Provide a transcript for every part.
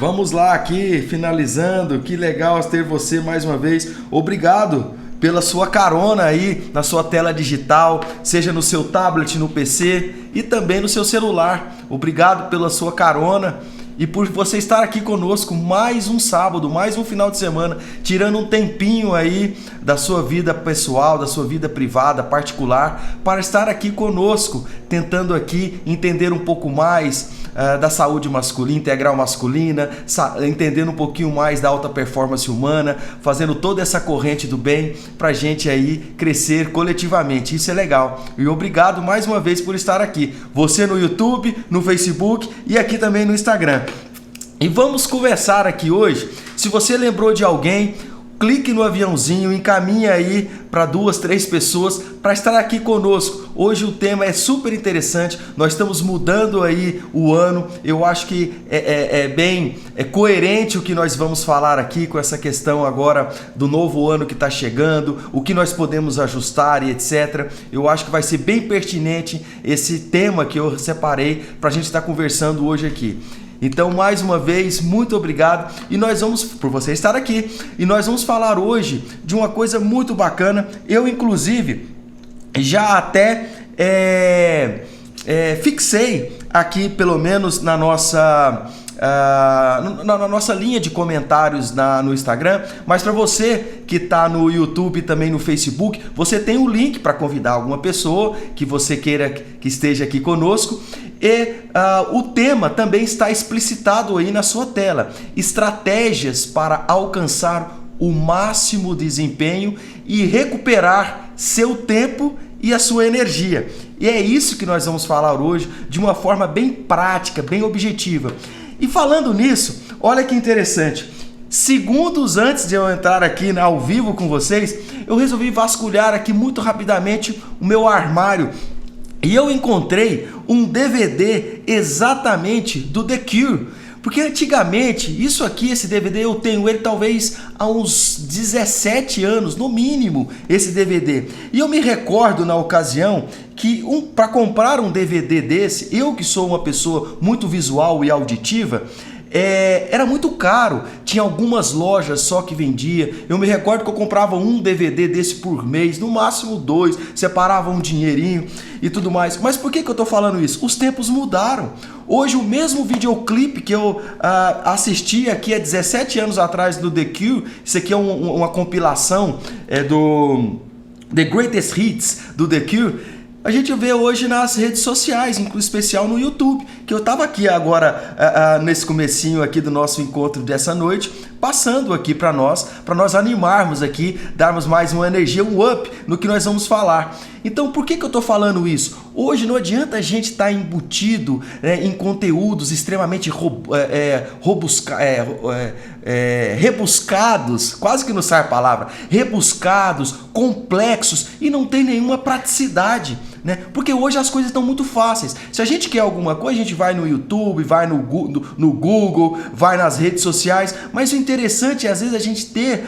Vamos lá aqui, finalizando. Que legal ter você mais uma vez. Obrigado pela sua carona aí na sua tela digital, seja no seu tablet, no PC e também no seu celular. Obrigado pela sua carona e por você estar aqui conosco mais um sábado, mais um final de semana, tirando um tempinho aí da sua vida pessoal, da sua vida privada, particular, para estar aqui conosco, tentando aqui entender um pouco mais da saúde masculina, integral masculina, entendendo um pouquinho mais da alta performance humana, fazendo toda essa corrente do bem pra gente aí crescer coletivamente. Isso é legal. E obrigado mais uma vez por estar aqui. Você no YouTube, no Facebook e aqui também no Instagram. E vamos conversar aqui hoje. Se você lembrou de alguém, clique no aviãozinho, encaminhe aí para 2, 3 pessoas para estar aqui conosco. Hoje o tema é super interessante, nós estamos mudando aí o ano, eu acho que é bem coerente o que nós vamos falar aqui com essa questão agora do novo ano que está chegando, o que nós podemos ajustar e etc. Eu acho que vai ser bem pertinente esse tema que eu separei para a gente estar conversando hoje aqui. Então, mais uma vez, muito obrigado e nós vamos, por você estar aqui, e nós vamos falar hoje de uma coisa muito bacana. Eu, inclusive, já até fixei aqui, pelo menos na nossa linha de comentários no Instagram, mas para você que está no YouTube e também no Facebook, você tem um link para convidar alguma pessoa que você queira que esteja aqui conosco. E o tema também está explicitado aí na sua tela. Estratégias para alcançar o máximo desempenho e recuperar seu tempo e a sua energia. E é isso que nós vamos falar hoje de uma forma bem prática, bem objetiva. E falando nisso, olha que interessante. Segundos antes de eu entrar aqui ao vivo com vocês, eu resolvi vasculhar aqui muito rapidamente o meu armário. E eu encontrei um DVD exatamente do The Cure, porque antigamente, esse DVD eu tenho ele talvez há uns 17 anos, no mínimo, esse DVD. E eu me recordo na ocasião que para comprar um DVD desse, eu que sou uma pessoa muito visual e auditiva, era muito caro, tinha algumas lojas só que vendia. Eu me recordo que eu comprava um DVD desse por mês, no máximo 2, separava um dinheirinho e tudo mais. Mas por que eu tô falando isso? Os tempos mudaram. Hoje o mesmo videoclipe que eu assisti aqui há 17 anos atrás do The Cure, isso aqui é uma compilação do The Greatest Hits do The Cure, a gente vê hoje nas redes sociais, em especial no YouTube, que eu estava aqui agora nesse comecinho aqui do nosso encontro dessa noite, passando aqui para nós animarmos aqui, darmos mais uma energia, um up no que nós vamos falar. Então, por que eu estou falando isso? Hoje não adianta a gente estar embutido em conteúdos extremamente rebuscados, quase que não sai a palavra, rebuscados, complexos e não tem nenhuma praticidade. Porque hoje as coisas estão muito fáceis. Se a gente quer alguma coisa, a gente vai no YouTube, vai no Google, vai nas redes sociais, mas o interessante é às vezes a gente ter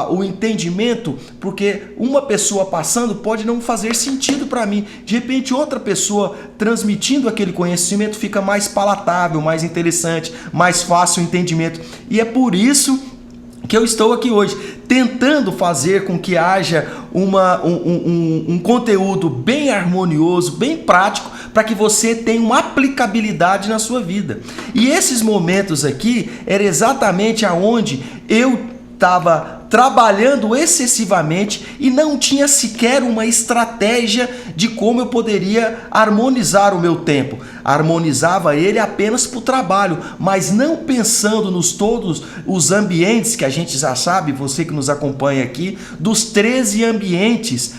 o entendimento, porque uma pessoa passando pode não fazer sentido para mim. De repente outra pessoa transmitindo aquele conhecimento fica mais palatável, mais interessante, mais fácil o entendimento. E é por isso que eu estou aqui hoje, tentando fazer com que haja um conteúdo bem harmonioso, bem prático, para que você tenha uma aplicabilidade na sua vida. E esses momentos aqui era exatamente aonde eu estava trabalhando excessivamente e não tinha sequer uma estratégia de como eu poderia harmonizar o meu tempo. Harmonizava ele apenas para o trabalho, mas não pensando nos todos os ambientes que a gente já sabe, você que nos acompanha aqui, dos 13 ambientes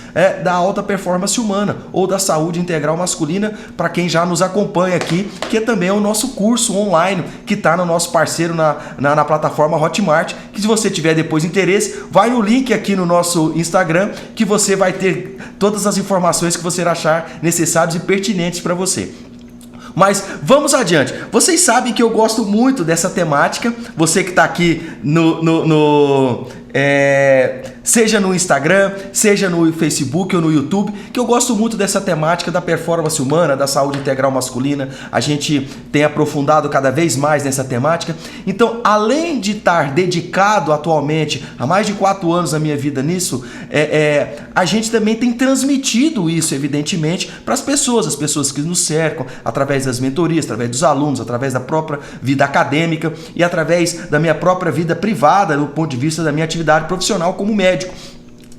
da alta performance humana ou da saúde integral masculina, para quem já nos acompanha aqui, que também é o nosso curso online, que está no nosso parceiro na plataforma Hotmart, que se você tiver depois interesse, vai no link aqui no nosso Instagram, que você vai ter todas as informações que você achar necessárias e pertinentes para você. Mas vamos adiante. Vocês sabem que eu gosto muito dessa temática. Você que está aqui seja no Instagram, seja no Facebook ou no YouTube, que eu gosto muito dessa temática da performance humana, da saúde integral masculina. A gente tem aprofundado cada vez mais nessa temática. Então, além de estar dedicado atualmente há mais de 4 anos da minha vida nisso, a gente também tem transmitido isso, evidentemente, para as pessoas que nos cercam, através das mentorias, através dos alunos, através da própria vida acadêmica e através da minha própria vida privada, do ponto de vista da minha atividade profissional como médico.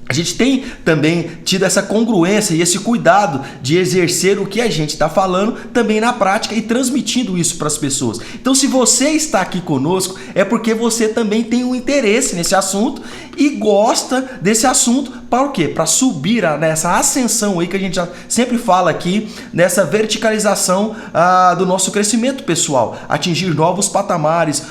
A gente tem também tido essa congruência e esse cuidado de exercer o que a gente está falando também na prática e transmitindo isso para as pessoas. Então, se você está aqui conosco, é porque você também tem um interesse nesse assunto e gosta desse assunto. Para o quê? Para subir nessa ascensão aí que a gente já sempre fala aqui, nessa verticalização do nosso crescimento pessoal, atingir novos patamares,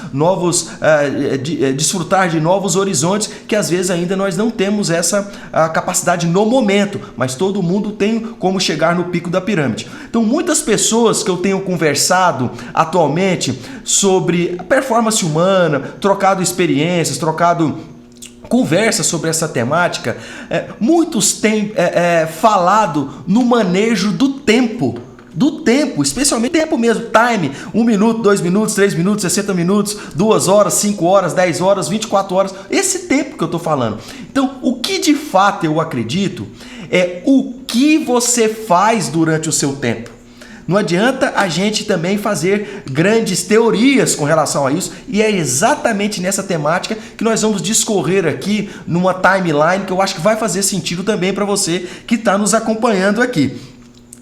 desfrutar de novos horizontes que às vezes ainda nós não temos essa capacidade no momento, mas todo mundo tem como chegar no pico da pirâmide. Então, muitas pessoas que eu tenho conversado atualmente sobre a performance humana, trocado experiências, trocado conversa sobre essa temática, muitos têm falado no manejo do tempo, especialmente tempo mesmo, time, 1 minuto, 2 minutos, 3 minutos, 60 minutos, 2 horas, 5 horas, 10 horas, 24 horas, esse tempo que eu estou falando. Então, o que de fato eu acredito é o que você faz durante o seu tempo. Não adianta a gente também fazer grandes teorias com relação a isso, e é exatamente nessa temática que nós vamos discorrer aqui numa timeline que eu acho que vai fazer sentido também para você que está nos acompanhando aqui.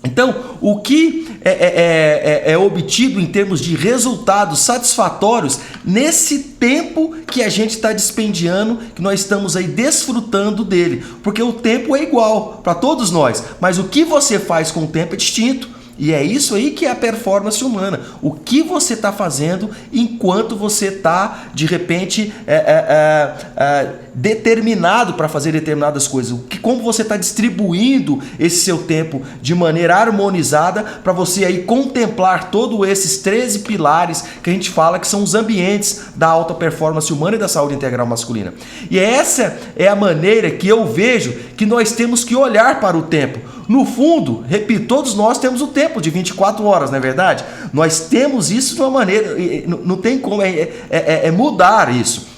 Então, o que é obtido em termos de resultados satisfatórios nesse tempo que a gente está dispendiando, que nós estamos aí desfrutando dele, porque o tempo é igual para todos nós, mas o que você faz com o tempo é distinto. E é isso aí que é a performance humana. O que você está fazendo enquanto você está, de repente, determinado para fazer determinadas coisas. Como você está distribuindo esse seu tempo de maneira harmonizada para você aí contemplar todos esses 13 pilares que a gente fala que são os ambientes da alta performance humana e da saúde integral masculina. E essa é a maneira que eu vejo que nós temos que olhar para o tempo. No fundo, repito, todos nós temos o tempo de 24 horas, não é verdade? Nós temos isso de uma maneira, não tem como mudar isso.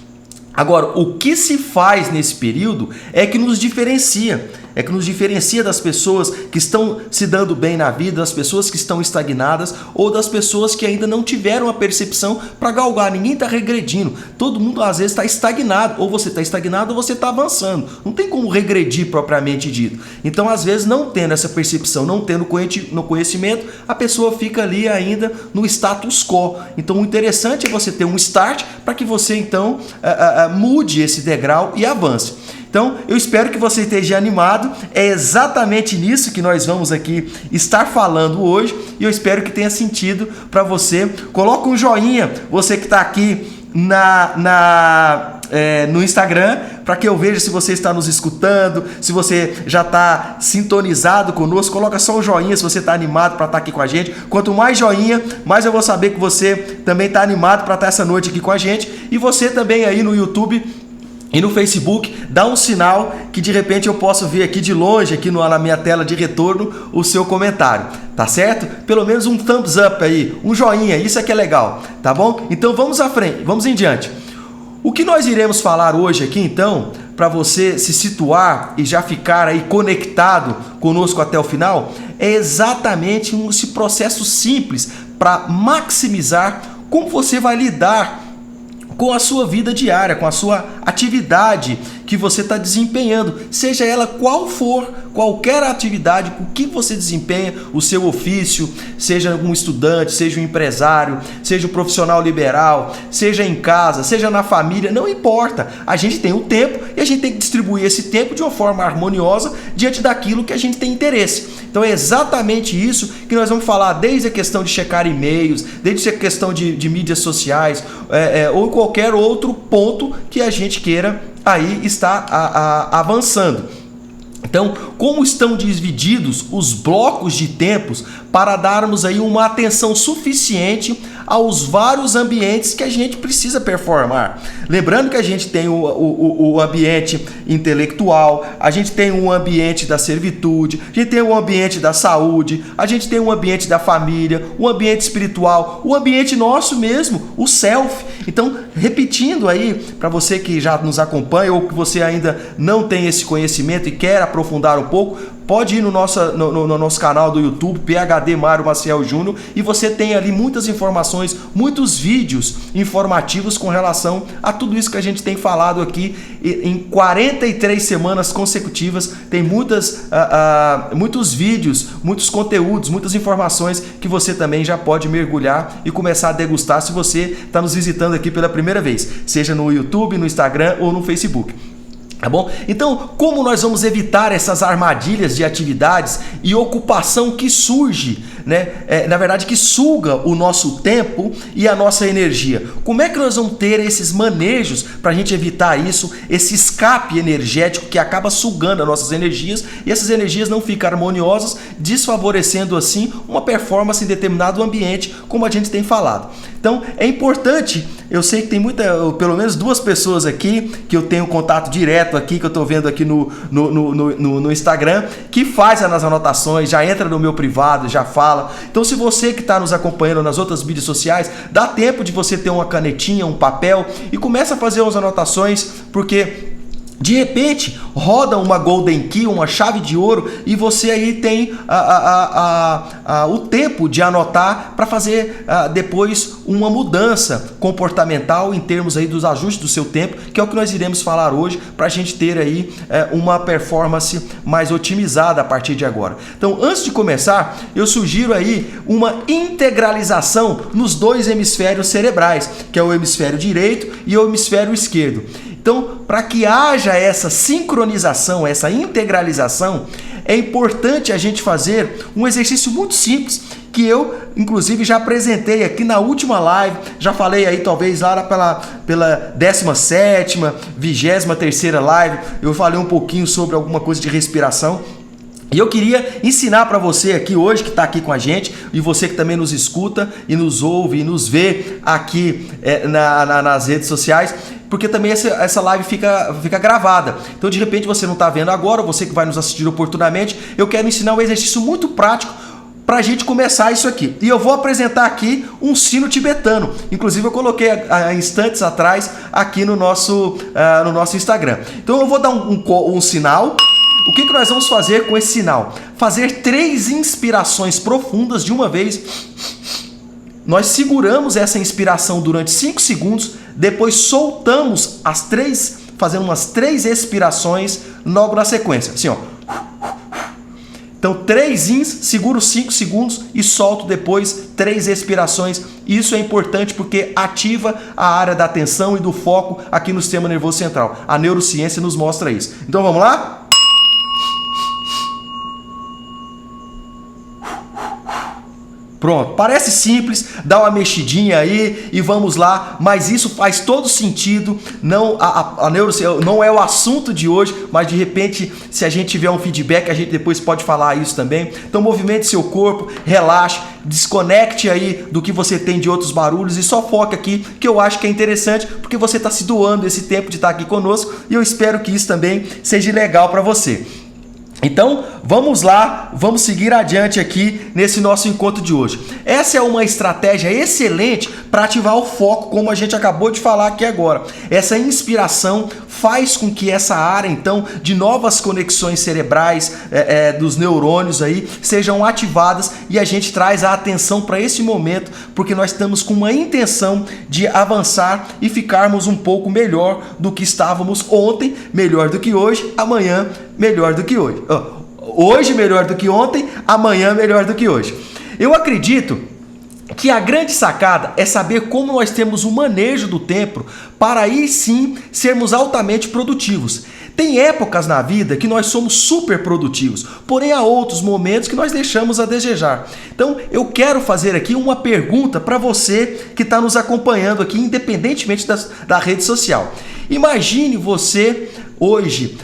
Agora, o que se faz nesse período é que nos diferencia. É que nos diferencia das pessoas que estão se dando bem na vida, das pessoas que estão estagnadas ou das pessoas que ainda não tiveram a percepção para galgar. Ninguém está regredindo. Todo mundo às vezes está estagnado. Ou você está estagnado ou você está avançando. Não tem como regredir propriamente dito. Então, às vezes, não tendo essa percepção, não tendo no conhecimento, a pessoa fica ali ainda no status quo. Então, o interessante é você ter um start para que você, então, mude esse degrau e avance. Então, eu espero que você esteja animado. É exatamente nisso que nós vamos aqui estar falando hoje. E eu espero que tenha sentido para você. Coloca um joinha, você que está aqui no Instagram, para que eu veja se você está nos escutando, se você já está sintonizado conosco. Coloca só um joinha se você está animado para estar aqui com a gente. Quanto mais joinha, mais eu vou saber que você também está animado para estar essa noite aqui com a gente. E você também aí no YouTube e no Facebook, dá um sinal que de repente eu posso ver aqui de longe, aqui na minha tela de retorno, o seu comentário, tá certo? Pelo menos um thumbs up aí, um joinha, isso é que é legal, tá bom? Então vamos à frente, vamos em diante. O que nós iremos falar hoje aqui então, para você se situar e já ficar aí conectado conosco até o final, é exatamente esse processo simples para maximizar como você vai lidar com a sua vida diária, com a sua atividade que você está desempenhando, seja ela qual for, qualquer atividade, o que você desempenha, o seu ofício, seja um estudante, seja um empresário, seja um profissional liberal, seja em casa, seja na família, não importa. A gente tem o tempo e a gente tem que distribuir esse tempo de uma forma harmoniosa diante daquilo que a gente tem interesse. Então é exatamente isso que nós vamos falar, desde a questão de checar e-mails, desde a questão de mídias sociais, ou qualquer outro ponto que a gente queira aí estar avançando. Então, como estão divididos os blocos de tempos para darmos aí uma atenção suficiente aos vários ambientes que a gente precisa performar. Lembrando que a gente tem o ambiente intelectual, a gente tem um ambiente da servitude, a gente tem um ambiente da saúde, a gente tem um ambiente da família, o ambiente espiritual, o ambiente nosso mesmo, o self. Então, repetindo aí, para você que já nos acompanha ou que você ainda não tem esse conhecimento e quer aprofundar um pouco, pode ir no nosso canal do YouTube, PhD Mário Maciel Júnior, e você tem ali muitas informações, muitos vídeos informativos com relação a tudo isso que a gente tem falado aqui em 43 semanas consecutivas. Tem muitos vídeos, muitos conteúdos, muitas informações que você também já pode mergulhar e começar a degustar se você está nos visitando aqui pela primeira vez, seja no YouTube, no Instagram ou no Facebook. Tá bom? Então, como nós vamos evitar essas armadilhas de atividades e ocupação que surge, né? Na verdade, que suga o nosso tempo e a nossa energia? Como é que nós vamos ter esses manejos para a gente evitar isso, esse escape energético que acaba sugando as nossas energias e essas energias não ficam harmoniosas, desfavorecendo assim uma performance em determinado ambiente, como a gente tem falado. Então, é importante, eu sei que tem pelo menos 2 pessoas aqui que eu tenho contato direto aqui, que eu estou vendo aqui no Instagram, que faz as anotações, já entra no meu privado, já fala. Então, se você que está nos acompanhando nas outras mídias sociais, dá tempo de você ter uma canetinha, um papel e começa a fazer umas anotações, porque de repente roda uma Golden Key, uma chave de ouro, e você aí tem o tempo de anotar para fazer depois uma mudança comportamental em termos aí dos ajustes do seu tempo, que é o que nós iremos falar hoje, para a gente ter aí uma performance mais otimizada a partir de agora. Então, antes de começar, eu sugiro aí uma integralização nos 2 hemisférios cerebrais, que é o hemisfério direito e o hemisfério esquerdo. Então, para que haja essa sincronização, essa integralização, é importante a gente fazer um exercício muito simples, que eu, inclusive, já apresentei aqui na última live, já falei aí talvez lá pela 17ª, 23ª live, eu falei um pouquinho sobre alguma coisa de respiração. E eu queria ensinar para você aqui hoje, que está aqui com a gente, e você que também nos escuta e nos ouve e nos vê aqui nas redes sociais, porque também essa live fica gravada. Então, de repente, você não está vendo agora, você que vai nos assistir oportunamente, eu quero ensinar um exercício muito prático para a gente começar isso aqui. E eu vou apresentar aqui um sino tibetano. Inclusive, eu coloquei há instantes atrás aqui no nosso Instagram. Então, eu vou dar um sinal. O que nós vamos fazer com esse sinal? Fazer 3 inspirações profundas de uma vez. Nós seguramos essa inspiração durante 5 segundos, depois soltamos fazendo umas 3 expirações logo na sequência. Assim, ó. Então, 3 ins, seguro 5 segundos e solto depois 3 expirações. Isso é importante porque ativa a área da atenção e do foco aqui no sistema nervoso central. A neurociência nos mostra isso. Então, vamos lá? Pronto, parece simples, dá uma mexidinha aí e vamos lá, mas isso faz todo sentido. Não, a neurociência não é o assunto de hoje, mas de repente, se a gente tiver um feedback, a gente depois pode falar isso também. Então, movimente seu corpo, relaxe, desconecte aí do que você tem de outros barulhos e só foque aqui, que eu acho que é interessante, porque você está se doando esse tempo de estar aqui conosco e eu espero que isso também seja legal para você. Então, vamos lá, vamos seguir adiante aqui nesse nosso encontro de hoje. Essa é uma estratégia excelente para ativar o foco, como a gente acabou de falar aqui agora. Essa inspiração faz com que essa área, então, de novas conexões cerebrais dos neurônios aí, sejam ativadas e a gente traz a atenção para esse momento, porque nós estamos com uma intenção de avançar e ficarmos um pouco melhor do que estávamos ontem, melhor do que hoje, amanhã melhor do que hoje. Hoje melhor do que ontem, amanhã melhor do que hoje. Eu acredito que a grande sacada é saber como nós temos o manejo do tempo para aí sim sermos altamente produtivos. Tem épocas na vida que nós somos super produtivos, porém há outros momentos que nós deixamos a desejar. Então eu quero fazer aqui uma pergunta para você que está nos acompanhando aqui, independentemente da rede social. Imagine você hoje,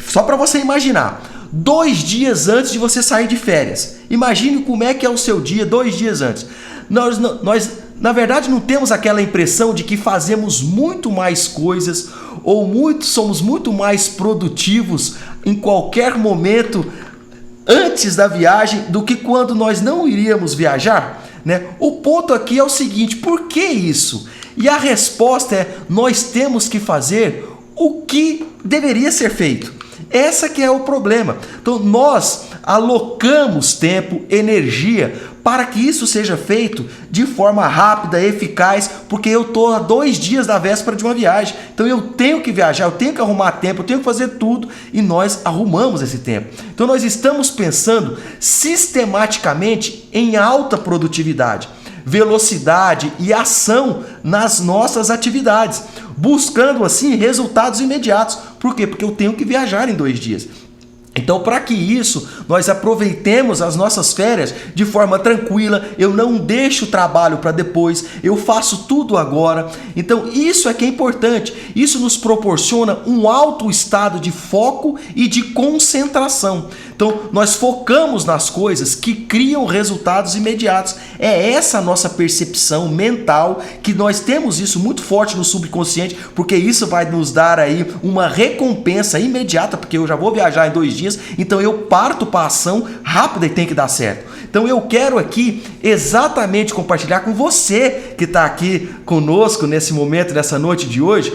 só para você imaginar, 2 dias antes de você sair de férias. Imagine como é que é o seu dia 2 dias antes. Nós, na verdade, não temos aquela impressão de que fazemos muito mais coisas ou somos muito mais produtivos em qualquer momento antes da viagem do que quando nós não iríamos viajar, né? O ponto aqui é o seguinte: por que isso? E a resposta é: nós temos que fazer o que deveria ser feito. Essa que é o problema. Então nós alocamos tempo, energia para que isso seja feito de forma rápida, eficaz, porque eu estou a 2 dias da véspera de uma viagem. Então eu tenho que viajar, eu tenho que arrumar tempo, eu tenho que fazer tudo e nós arrumamos esse tempo. Então nós estamos pensando sistematicamente em alta produtividade, velocidade e ação nas nossas atividades, buscando assim resultados imediatos. Por quê? Porque eu tenho que viajar em 2 dias. Então, para que isso, nós aproveitemos as nossas férias de forma tranquila, eu não deixo o trabalho para depois, eu faço tudo agora. Então, isso é que é importante. Isso nos proporciona um alto estado de foco e de concentração. Então, nós focamos nas coisas que criam resultados imediatos. É essa a nossa percepção mental, que nós temos isso muito forte no subconsciente, porque isso vai nos dar aí uma recompensa imediata, porque eu já vou viajar em 2 dias, então eu parto para a ação rápida e tem que dar certo. Então eu quero aqui exatamente compartilhar com você que está aqui conosco nesse momento, nessa noite de hoje,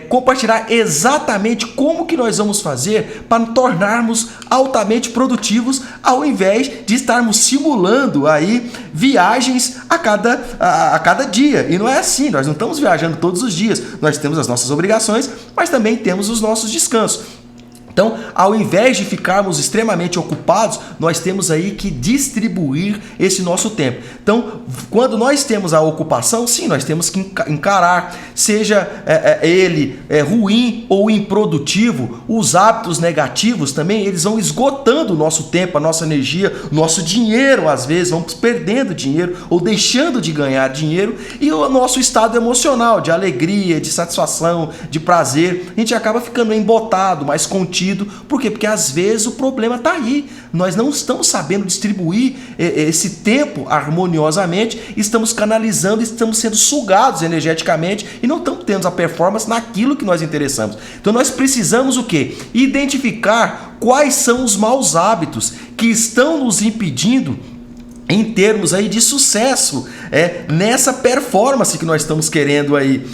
compartilhar exatamente como que nós vamos fazer para tornarmos altamente produtivos, ao invés de estarmos simulando aí viagens a cada dia. E não é assim, nós não estamos viajando todos os dias, nós temos as nossas obrigações, mas também temos os nossos descansos. Então, ao invés de ficarmos extremamente ocupados, nós temos aí que distribuir esse nosso tempo. Então, quando nós temos a ocupação, sim, nós temos que encarar, seja ele ruim ou improdutivo, os hábitos negativos também, eles vão esgotando o nosso tempo, a nossa energia, o nosso dinheiro, às vezes, vamos perdendo dinheiro ou deixando de ganhar dinheiro, e o nosso estado emocional, de alegria, de satisfação, de prazer, a gente acaba ficando embotado, mais contido. Por quê? Porque às vezes o problema está aí. Nós não estamos sabendo distribuir esse tempo harmoniosamente, estamos canalizando, estamos sendo sugados energeticamente e não estamos tendo a performance naquilo que nós interessamos. Então nós precisamos o quê? Identificar quais são os maus hábitos que estão nos impedindo em termos aí de sucesso nessa performance que nós estamos querendo aí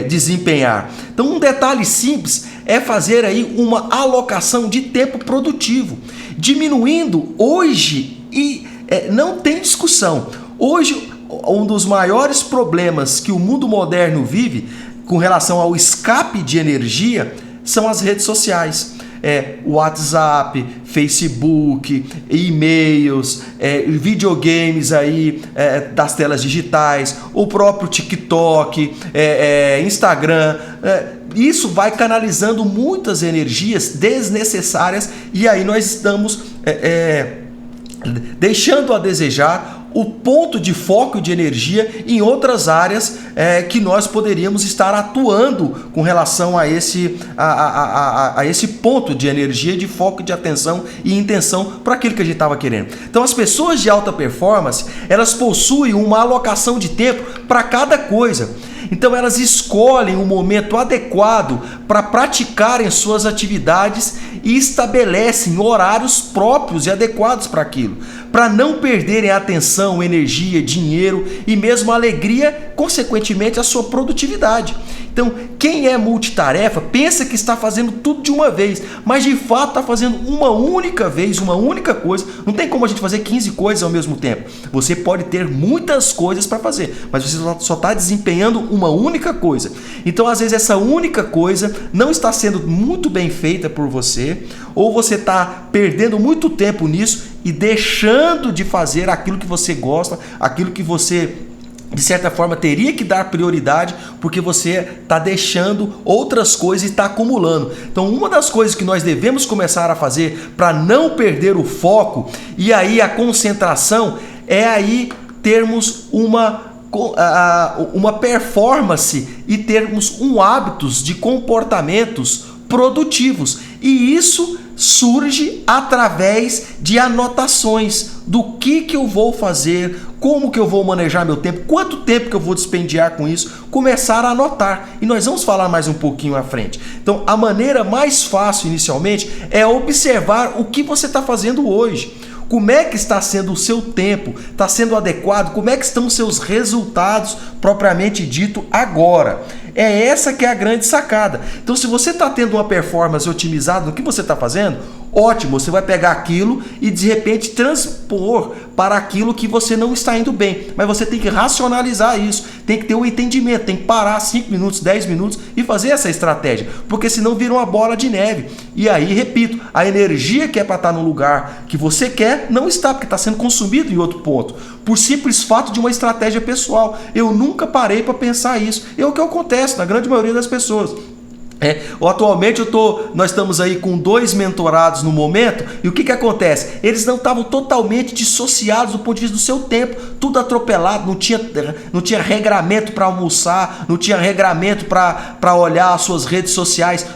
desempenhar. Então um detalhe simples é fazer aí uma alocação de tempo produtivo, diminuindo hoje, e não tem discussão, hoje um dos maiores problemas que o mundo moderno vive com relação ao escape de energia são as redes sociais. WhatsApp, Facebook, e-mails, videogames aí das telas digitais, o próprio TikTok, Instagram. Isso vai canalizando muitas energias desnecessárias e aí nós estamos deixando a desejar o ponto de foco de energia em outras áreas que nós poderíamos estar atuando com relação a esse ponto de energia, de foco, de atenção e intenção para aquilo que a gente estava querendo. Então as pessoas de alta performance, elas possuem uma alocação de tempo para cada coisa. Então elas escolhem um momento adequado para praticarem suas atividades e estabelecem horários próprios e adequados para aquilo, para não perderem a atenção, energia, dinheiro e mesmo a alegria, consequentemente a sua produtividade. Então, quem é multitarefa pensa que está fazendo tudo de uma vez, mas de fato está fazendo uma única vez, uma única coisa. Não tem como a gente fazer 15 coisas ao mesmo tempo. Você pode ter muitas coisas para fazer, mas você só está desempenhando uma única coisa. Então, às vezes, essa única coisa não está sendo muito bem feita por você, ou você está perdendo muito tempo nisso e deixando de fazer aquilo que você gosta, aquilo que você, de certa forma, teria que dar prioridade, porque você está deixando outras coisas e está acumulando. Então, uma das coisas que nós devemos começar a fazer para não perder o foco e aí a concentração é aí termos uma performance e termos hábitos de comportamentos produtivos E isso surge através de anotações do que eu vou fazer, como que eu vou manejar meu tempo, quanto tempo que eu vou dispendiar com isso, começar a anotar. E nós vamos falar mais um pouquinho à frente. Então, a maneira mais fácil inicialmente é observar o que você está fazendo hoje. Como é que está sendo o seu tempo? Está sendo adequado? Como é que estão os seus resultados propriamente dito agora? É essa que é a grande sacada. Então, se você está tendo uma performance otimizada no que você está fazendo, ótimo, você vai pegar aquilo e de repente transpor para aquilo que você não está indo bem. Mas você tem que racionalizar isso, tem que ter um entendimento, tem que parar 5 minutos, 10 minutos e fazer essa estratégia, porque senão vira uma bola de neve. E aí, repito, a energia que é para estar no lugar que você quer não está, porque está sendo consumido em outro ponto, por simples fato de uma estratégia pessoal. Eu nunca parei para pensar isso. É o que acontece na grande maioria das pessoas. Atualmente nós estamos aí com 2 mentorados no momento, e o que acontece? Eles não estavam totalmente dissociados do ponto de vista do seu tempo, tudo atropelado, não tinha regramento para almoçar, não tinha regramento para olhar as suas redes sociais,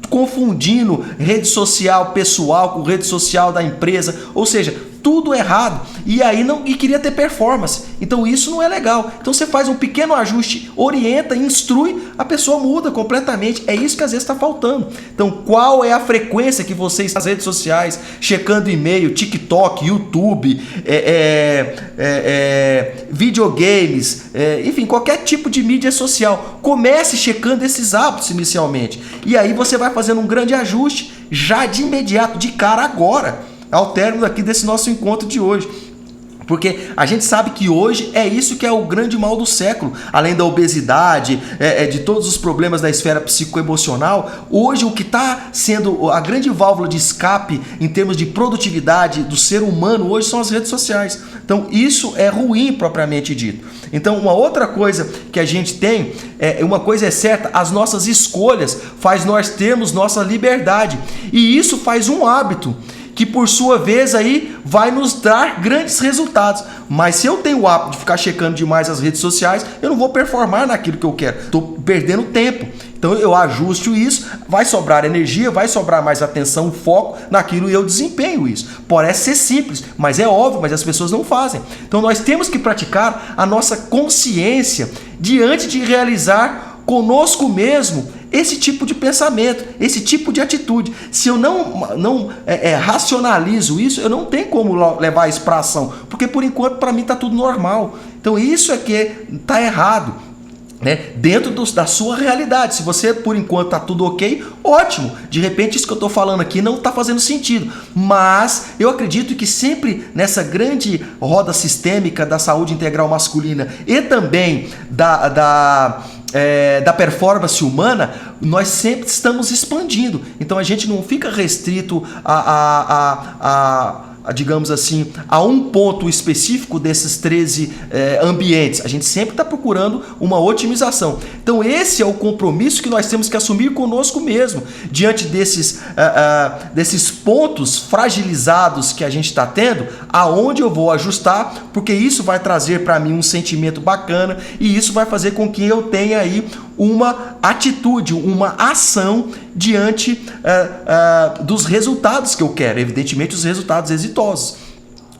confundindo rede social pessoal com rede social da empresa, ou seja, tudo errado, e queria ter performance. Então isso não é legal. Então você faz um pequeno ajuste, orienta, instrui, a pessoa muda completamente. É isso que às vezes está faltando. Então qual é a frequência que você está nas redes sociais, checando e-mail, TikTok, YouTube, videogames, enfim, qualquer tipo de mídia social. Comece checando esses hábitos inicialmente. E aí você vai fazendo um grande ajuste já de imediato, de cara agora, ao término aqui desse nosso encontro de hoje. Porque a gente sabe que hoje é isso que é o grande mal do século. Além da obesidade, de todos os problemas da esfera psicoemocional, hoje o que está sendo a grande válvula de escape em termos de produtividade do ser humano hoje são as redes sociais. Então isso é ruim propriamente dito. Então uma outra coisa que a gente tem, uma coisa é certa, as nossas escolhas faz nós termos nossa liberdade. E isso faz um hábito que por sua vez aí vai nos dar grandes resultados. Mas se eu tenho o hábito de ficar checando demais as redes sociais, eu não vou performar naquilo que eu quero. Estou perdendo tempo. Então eu ajusto isso, vai sobrar energia, vai sobrar mais atenção, foco naquilo e eu desempenho isso. Parece ser simples, mas é óbvio, mas as pessoas não fazem. Então nós temos que praticar a nossa consciência diante de realizar conosco mesmo esse tipo de pensamento, esse tipo de atitude. Se eu não racionalizo isso, eu não tenho como levar isso para ação, porque por enquanto para mim está tudo normal. Então isso é que está errado, né? Dentro da sua realidade. Se você por enquanto está tudo ok, ótimo. De repente isso que eu estou falando aqui não está fazendo sentido, mas eu acredito que sempre nessa grande roda sistêmica da saúde integral masculina e também da performance humana, nós sempre estamos expandindo. Então a gente não fica restrito digamos assim, a um ponto específico desses 13 ambientes. A gente sempre está procurando uma otimização. Então esse é o compromisso que nós temos que assumir conosco mesmo, diante desses pontos fragilizados que a gente está tendo, aonde eu vou ajustar, porque isso vai trazer para mim um sentimento bacana e isso vai fazer com que eu tenha aí uma atitude, uma ação diante dos resultados que eu quero, evidentemente os resultados exitosos.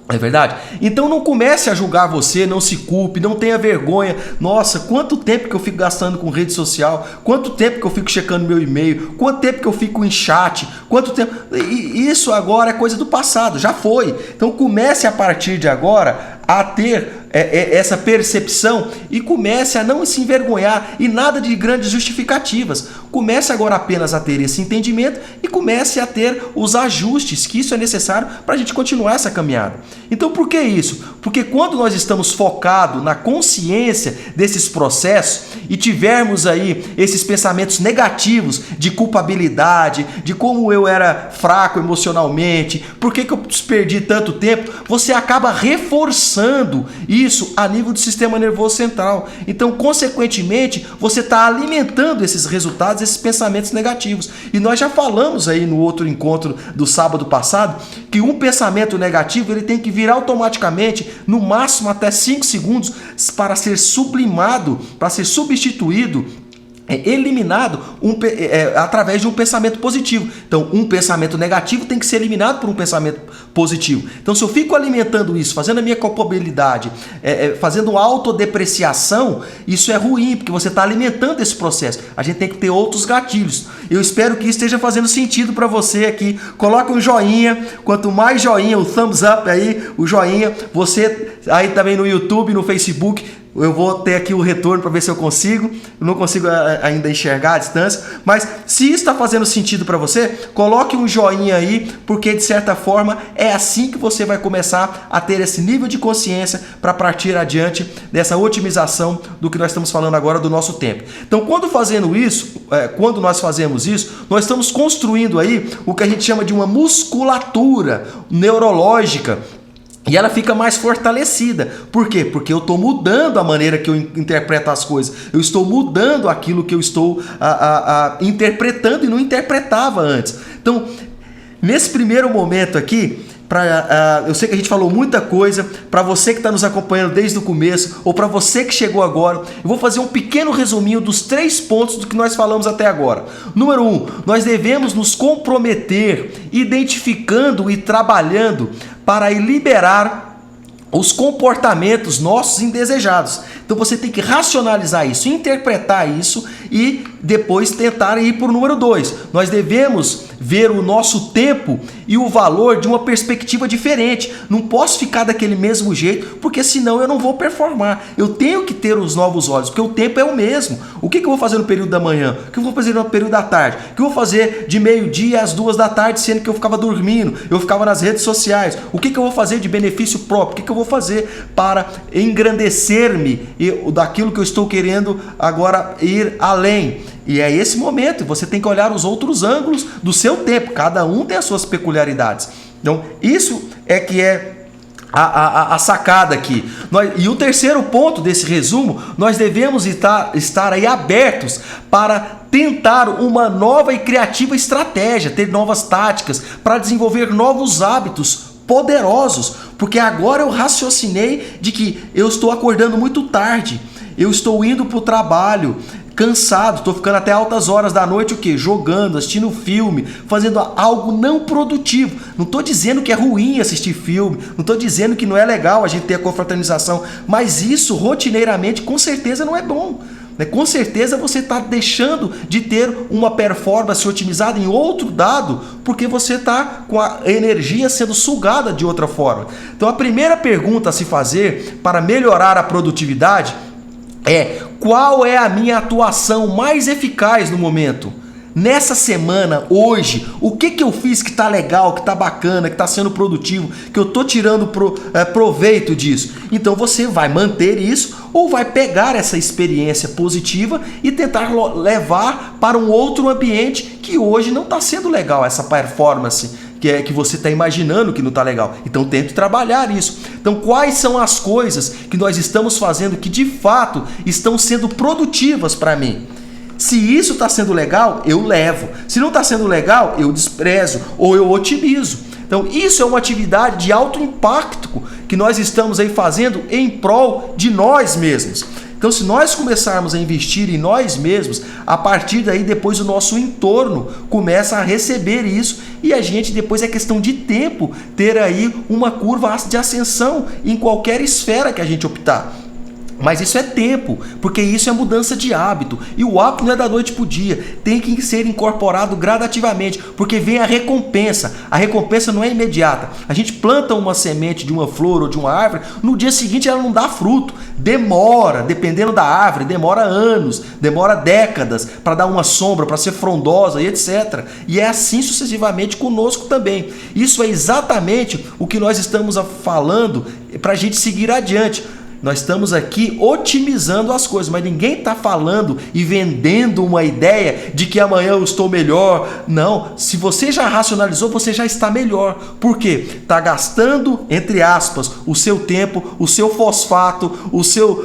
É verdade? Então não comece a julgar você, não se culpe, não tenha vergonha. Nossa, quanto tempo que eu fico gastando com rede social, quanto tempo que eu fico checando meu e-mail, quanto tempo que eu fico em chat, quanto tempo... Isso agora é coisa do passado, já foi. Então comece a partir de agora a ter essa percepção e comece a não se envergonhar e nada de grandes justificativas. Comece agora apenas a ter esse entendimento e comece a ter os ajustes, que isso é necessário para a gente continuar essa caminhada. Então por que isso? Porque quando nós estamos focados na consciência desses processos e tivermos aí esses pensamentos negativos de culpabilidade, de como eu era fraco emocionalmente, por que eu perdi tanto tempo, você acaba reforçando isso a nível do sistema nervoso central. Então, consequentemente, você está alimentando esses resultados, esses pensamentos negativos. E nós já falamos aí no outro encontro do sábado passado que um pensamento negativo ele tem que vir automaticamente, no máximo até 5 segundos, para ser sublimado, para ser substituído eliminado através de um pensamento positivo. Então, um pensamento negativo tem que ser eliminado por um pensamento positivo. Então, se eu fico alimentando isso, fazendo a minha culpabilidade, fazendo autodepreciação, isso é ruim, porque você está alimentando esse processo. A gente tem que ter outros gatilhos. Eu espero que isso esteja fazendo sentido para você aqui. Coloca um joinha, quanto mais joinha, o thumbs up aí, o joinha, você aí também no YouTube, no Facebook, eu vou ter aqui o retorno para ver se eu consigo. Eu não consigo ainda enxergar a distância, mas se isso está fazendo sentido para você, coloque um joinha aí, porque de certa forma é assim que você vai começar a ter esse nível de consciência para partir adiante dessa otimização do que nós estamos falando agora do nosso tempo. Então, quando nós fazemos isso, nós estamos construindo aí o que a gente chama de uma musculatura neurológica. E ela fica mais fortalecida. Por quê? Porque eu estou mudando a maneira que eu interpreto as coisas. Eu estou mudando aquilo que eu estou interpretando e não interpretava antes. Então, nesse primeiro momento aqui, eu sei que a gente falou muita coisa. Para você que está nos acompanhando desde o começo, ou para você que chegou agora, eu vou fazer um pequeno resuminho dos 3 pontos do que nós falamos até agora. Número 1, nós devemos nos comprometer identificando e trabalhando para liberar os comportamentos nossos indesejados. Então você tem que racionalizar isso, interpretar isso e depois tentar ir para o número 2. Nós devemos ver o nosso tempo e o valor de uma perspectiva diferente. Não posso ficar daquele mesmo jeito, porque senão eu não vou performar. Eu tenho que ter os novos olhos, porque o tempo é o mesmo. O que eu vou fazer no período da manhã? O que eu vou fazer no período da tarde? O que eu vou fazer de meio-dia às 2 da tarde, sendo que eu ficava dormindo, eu ficava nas redes sociais? O que eu vou fazer de benefício próprio? O que eu vou fazer para engrandecer-me daquilo que eu estou querendo agora ir além? E é esse momento, você tem que olhar os outros ângulos do seu tempo, cada um tem as suas peculiaridades. Então, isso é que é a sacada aqui. E o terceiro ponto desse resumo, nós devemos estar aí abertos para tentar uma nova e criativa estratégia, ter novas táticas, para desenvolver novos hábitos poderosos, porque agora eu raciocinei de que eu estou acordando muito tarde, eu estou indo para o trabalho cansado, estou ficando até altas horas da noite, o quê? Jogando, assistindo filme, fazendo algo não produtivo. Não estou dizendo que é ruim assistir filme, não estou dizendo que não é legal a gente ter a confraternização, mas isso rotineiramente com certeza não é bom. Com certeza você está deixando de ter uma performance otimizada em outro dado, porque você está com a energia sendo sugada de outra forma. Então a primeira pergunta a se fazer para melhorar a produtividade é: qual é a minha atuação mais eficaz no momento? Nessa semana, hoje, o que eu fiz que está legal, que está bacana, que está sendo produtivo, que eu estou tirando proveito disso? Então você vai manter isso ou vai pegar essa experiência positiva e tentar levar para um outro ambiente que hoje não está sendo legal, essa performance que você está imaginando que não está legal. Então tente trabalhar isso. Então quais são as coisas que nós estamos fazendo que de fato estão sendo produtivas para mim? Se isso está sendo legal, eu levo. Se não está sendo legal, eu desprezo ou eu otimizo. Então isso é uma atividade de alto impacto que nós estamos aí fazendo em prol de nós mesmos. Então, se nós começarmos a investir em nós mesmos, a partir daí depois o nosso entorno começa a receber isso e a gente depois é questão de tempo ter aí uma curva de ascensão em qualquer esfera que a gente optar. Mas isso é tempo, porque isso é mudança de hábito. E o hábito não é da noite para o dia, tem que ser incorporado gradativamente, porque vem a recompensa. A recompensa não é imediata. A gente planta uma semente de uma flor ou de uma árvore, no dia seguinte ela não dá fruto. Demora, dependendo da árvore, demora anos, demora décadas para dar uma sombra, para ser frondosa e etc. E é assim sucessivamente conosco também. Isso é exatamente o que nós estamos falando para a gente seguir adiante. Nós estamos aqui otimizando as coisas, mas ninguém está falando e vendendo uma ideia de que amanhã eu estou melhor. Não, se você já racionalizou, você já está melhor. Por quê? Está gastando, entre aspas, o seu tempo, o seu fosfato,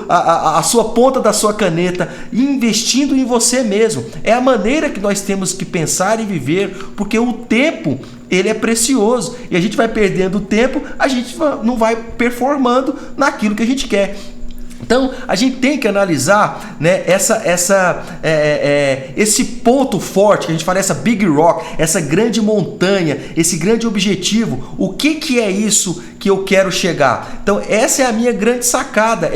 a sua ponta da sua caneta, investindo em você mesmo. É a maneira que nós temos que pensar e viver, porque o tempo ele é precioso e a gente vai perdendo tempo, a gente não vai performando naquilo que a gente quer. Então, a gente tem que analisar, né, esse ponto forte, que a gente fala, essa big rock, essa grande montanha, esse grande objetivo. O que é isso que eu quero chegar? Então, essa é a minha grande sacada,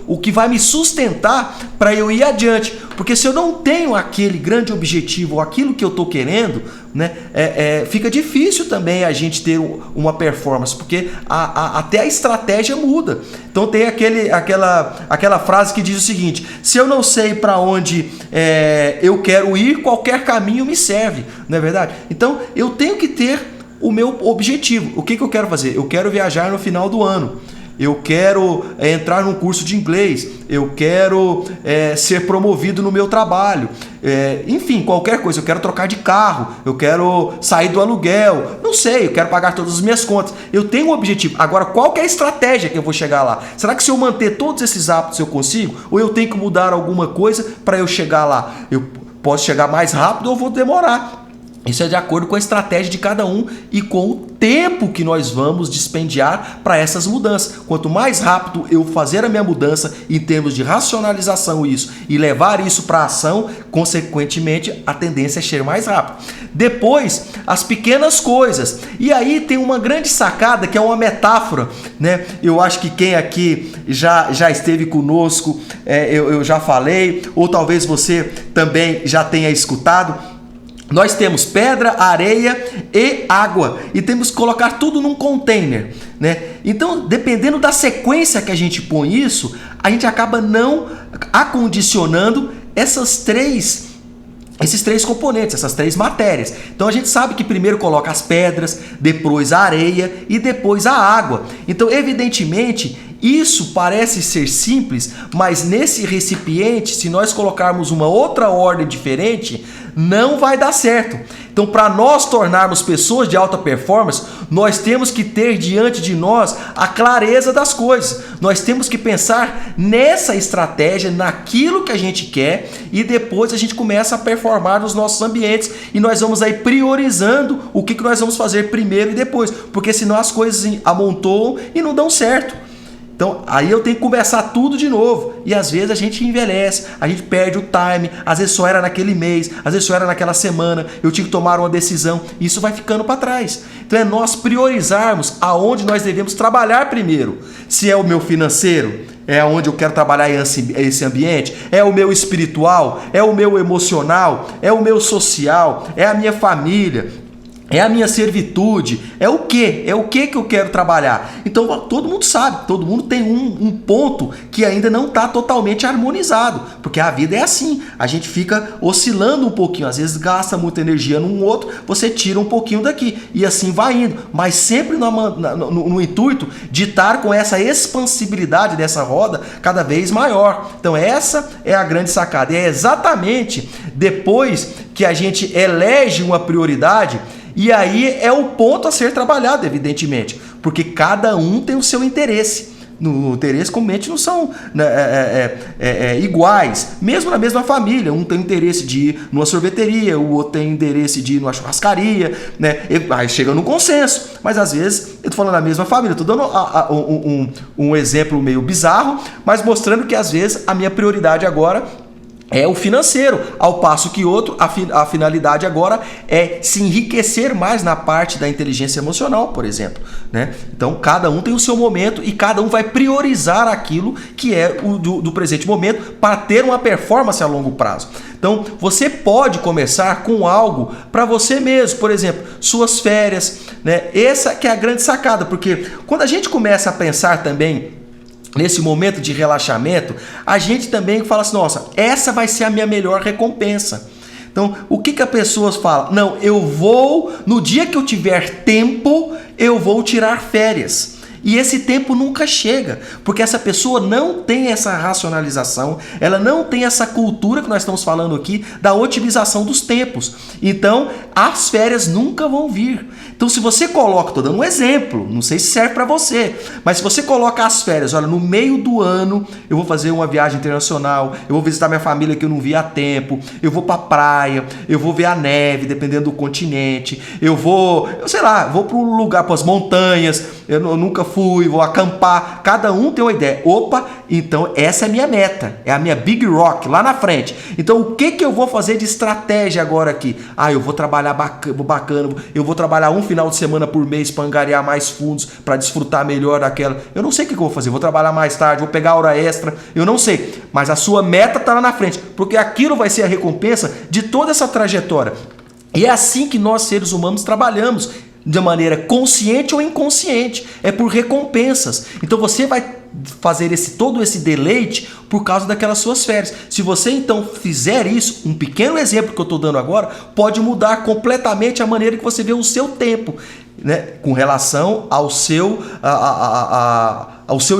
o que vai me sustentar para eu ir adiante. Porque se eu não tenho aquele grande objetivo, aquilo que eu estou querendo, né, fica difícil também a gente ter uma performance, porque até a estratégia muda. Então tem aquela frase que diz o seguinte: se eu não sei para onde eu quero ir, qualquer caminho me serve, não é verdade? Então eu tenho que ter o meu objetivo. O que eu quero fazer? Eu quero viajar no final do ano. Eu quero entrar num curso de inglês, eu quero ser promovido no meu trabalho, enfim, qualquer coisa. Eu quero trocar de carro, eu quero sair do aluguel, não sei, eu quero pagar todas as minhas contas. Eu tenho um objetivo. Agora, qual que é a estratégia que eu vou chegar lá? Será que se eu manter todos esses hábitos eu consigo? Ou eu tenho que mudar alguma coisa para eu chegar lá? Eu posso chegar mais rápido ou vou demorar. Isso é de acordo com a estratégia de cada um e com o tempo que nós vamos dispendiar para essas mudanças. Quanto mais rápido eu fazer a minha mudança em termos de racionalização e levar isso para a ação, consequentemente a tendência é ser mais rápido. Depois, as pequenas coisas. E aí tem uma grande sacada que é uma metáfora, né? Eu acho que quem aqui já esteve conosco, eu já falei, ou talvez você também já tenha escutado. Nós temos pedra, areia e água e temos que colocar tudo num container, né? Então, dependendo da sequência que a gente põe isso, a gente acaba não acondicionando esses três componentes, essas três matérias. Então a gente sabe que primeiro coloca as pedras, depois a areia e depois a água. Então, evidentemente, isso parece ser simples, mas nesse recipiente, se nós colocarmos uma outra ordem diferente, não vai dar certo. Então, para nós tornarmos pessoas de alta performance, nós temos que ter diante de nós a clareza das coisas. Nós temos que pensar nessa estratégia, naquilo que a gente quer, e depois a gente começa a performar nos nossos ambientes e nós vamos aí priorizando o que nós vamos fazer primeiro e depois, porque senão as coisas amontoam e não dão certo. Então, aí eu tenho que começar tudo de novo. E às vezes a gente envelhece, a gente perde o time, às vezes só era naquele mês, às vezes só era naquela semana, eu tinha que tomar uma decisão, e isso vai ficando para trás. Então é nós priorizarmos aonde nós devemos trabalhar primeiro. Se é o meu financeiro, é onde eu quero trabalhar esse ambiente, é o meu espiritual, é o meu emocional, é o meu social, é a minha família, é a minha servitude, é o quê? É o que eu quero trabalhar? Então todo mundo sabe, todo mundo tem um ponto que ainda não está totalmente harmonizado, porque a vida é assim, a gente fica oscilando um pouquinho, às vezes gasta muita energia num outro, você tira um pouquinho daqui e assim vai indo, mas sempre no intuito de estar com essa expansibilidade dessa roda cada vez maior. Então essa é a grande sacada, e é exatamente depois que a gente elege uma prioridade. E aí é o ponto a ser trabalhado, evidentemente, porque cada um tem o seu interesse. No interesse, comumente, não são iguais, mesmo na mesma família. Um tem interesse de ir numa sorveteria, o outro tem interesse de ir numa churrascaria, né? Aí chega num consenso, mas às vezes, eu tô falando da mesma família, tô dando um exemplo meio bizarro, mas mostrando que às vezes a minha prioridade agora é o financeiro, ao passo que outro, a finalidade agora é se enriquecer mais na parte da inteligência emocional, por exemplo, né? Então, cada um tem o seu momento e cada um vai priorizar aquilo que é o do presente momento para ter uma performance a longo prazo. Então, você pode começar com algo para você mesmo, por exemplo, suas férias, né? Essa que é a grande sacada, porque quando a gente começa a pensar também nesse momento de relaxamento, a gente também fala assim, nossa, essa vai ser a minha melhor recompensa. Então, o que a pessoa fala? Não, eu vou, no dia que eu tiver tempo, eu vou tirar férias. E esse tempo nunca chega, porque essa pessoa não tem essa racionalização, ela não tem essa cultura que nós estamos falando aqui da otimização dos tempos. Então, as férias nunca vão vir. Então, Então, se você coloca, estou dando um exemplo, não sei se serve para você, mas se você coloca as férias, olha, no meio do ano eu vou fazer uma viagem internacional, eu vou visitar minha família que eu não vi há tempo, eu vou para praia, eu vou ver a neve, dependendo do continente, eu sei lá, vou para um lugar, para as montanhas, eu nunca fui, vou acampar, cada um tem uma ideia. Opa, então essa é a minha meta, é a minha Big Rock lá na frente. Então o que eu vou fazer de estratégia agora aqui? Eu vou trabalhar bacana, eu vou trabalhar um final de semana por mês para angariar mais fundos, para desfrutar melhor daquela. Eu não sei o que eu vou fazer, vou trabalhar mais tarde, vou pegar hora extra, eu não sei. Mas a sua meta está lá na frente, porque aquilo vai ser a recompensa de toda essa trajetória. E é assim que nós, seres humanos, trabalhamos, de maneira consciente ou inconsciente, é por recompensas. Então você vai fazer todo esse deleite por causa daquelas suas férias. Se você então fizer isso, um pequeno exemplo que eu estou dando agora, pode mudar completamente a maneira que você vê o seu tempo, né, com relação ao seu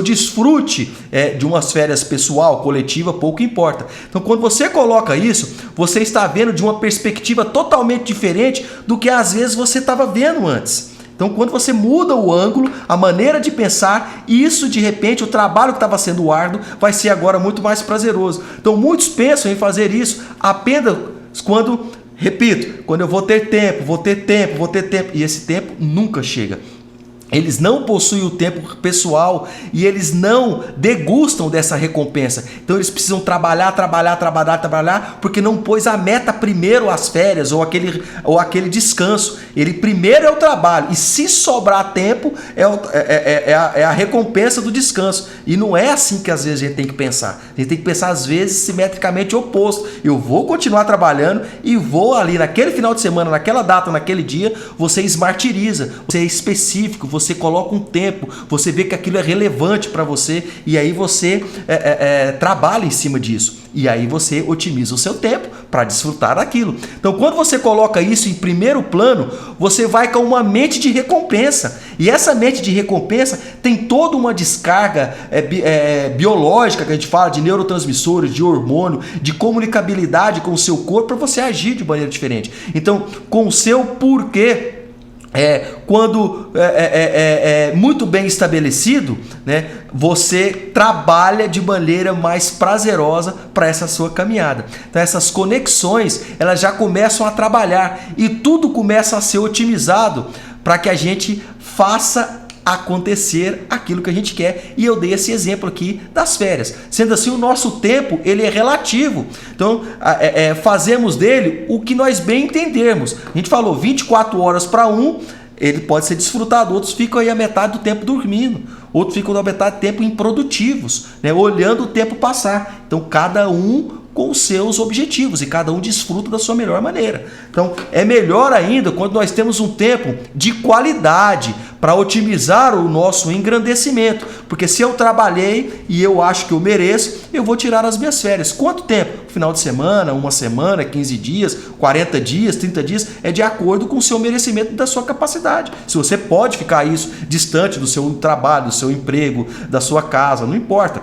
desfrute de umas férias pessoal, coletiva, pouco importa. Então, quando você coloca isso, você está vendo de uma perspectiva totalmente diferente do que às vezes você estava vendo antes. Então, quando você muda o ângulo, a maneira de pensar, isso de repente, o trabalho que estava sendo árduo vai ser agora muito mais prazeroso. Então, muitos pensam em fazer isso apenas quando, repito, quando eu vou ter tempo, e esse tempo nunca chega. Eles não possuem o tempo pessoal e eles não degustam dessa recompensa. Então eles precisam trabalhar, porque não pôs a meta primeiro as férias ou aquele descanso. Ele primeiro é o trabalho e se sobrar tempo é a recompensa do descanso. E não é assim que às vezes a gente tem que pensar. A gente tem que pensar às vezes simetricamente oposto. Eu vou continuar trabalhando e vou ali naquele final de semana, naquela data, naquele dia, você esmartiriza, você é específico, você coloca um tempo, você vê que aquilo é relevante para você e aí você trabalha em cima disso. E aí você otimiza o seu tempo para desfrutar daquilo. Então, quando você coloca isso em primeiro plano, você vai com uma mente de recompensa. E essa mente de recompensa tem toda uma descarga biológica, que a gente fala de neurotransmissores, de hormônio, de comunicabilidade com o seu corpo para você agir de maneira diferente. Então, com o seu porquê, quando muito bem estabelecido, né, você trabalha de maneira mais prazerosa para essa sua caminhada. Então essas conexões elas já começam a trabalhar e tudo começa a ser otimizado para que a gente faça acontecer aquilo que a gente quer. E eu dei esse exemplo aqui das férias. Sendo assim, o nosso tempo ele é relativo. Então, fazemos dele o que nós bem entendermos. A gente falou 24 horas para um, ele pode ser desfrutado. Outros ficam aí a metade do tempo dormindo. Outros ficam a metade do tempo improdutivos, né? Olhando o tempo passar. Então, cada um com os seus objetivos e cada um desfruta da sua melhor maneira. Então, é melhor ainda quando nós temos um tempo de qualidade para otimizar o nosso engrandecimento. Porque se eu trabalhei e eu acho que eu mereço, eu vou tirar as minhas férias. Quanto tempo? Final de semana, uma semana, 15 dias, 40 dias, 30 dias, é de acordo com o seu merecimento e da sua capacidade. Se você pode ficar isso distante do seu trabalho, do seu emprego, da sua casa, não importa.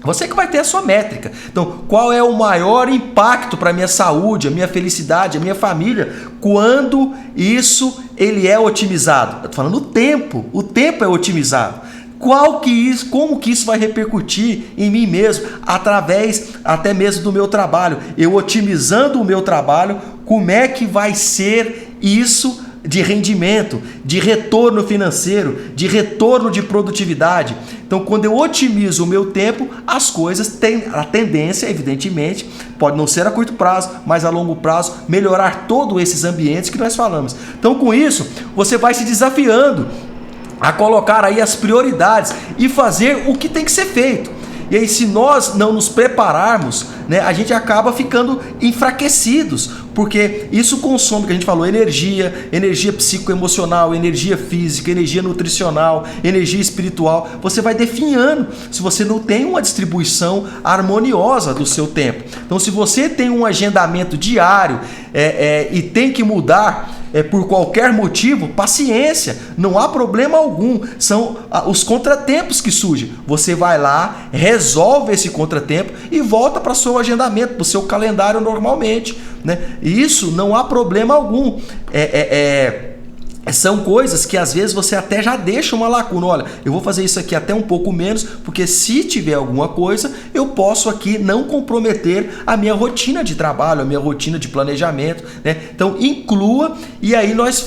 Você que vai ter a sua métrica. Então, qual é o maior impacto para a minha saúde, a minha felicidade, a minha família, quando ele é otimizado? Eu estou falando o tempo é otimizado. Como que isso vai repercutir em mim mesmo, através até mesmo do meu trabalho? Eu otimizando o meu trabalho, como é que vai ser isso de rendimento, de retorno financeiro, de retorno de produtividade? Então, quando eu otimizo o meu tempo, as coisas têm a tendência, evidentemente, pode não ser a curto prazo, mas a longo prazo, melhorar todos esses ambientes que nós falamos. Então, com isso, você vai se desafiando a colocar aí as prioridades e fazer o que tem que ser feito. E aí, se nós não nos prepararmos, né, a gente acaba ficando enfraquecidos, porque isso consome, que a gente falou, energia psicoemocional, energia física, energia nutricional, energia espiritual. Você vai definhando se você não tem uma distribuição harmoniosa do seu tempo. Então, se você tem um agendamento diário e tem que mudar por qualquer motivo, paciência, não há problema algum. São os contratempos que surgem. Você vai lá, resolve esse contratempo e volta para o seu agendamento, para o seu calendário normalmente, né? Isso não há problema algum. são coisas que às vezes você até já deixa uma lacuna. Olha, eu vou fazer isso aqui até um pouco menos, porque se tiver alguma coisa, eu posso aqui não comprometer a minha rotina de trabalho, a minha rotina de planejamento, né? Então inclua, e aí nós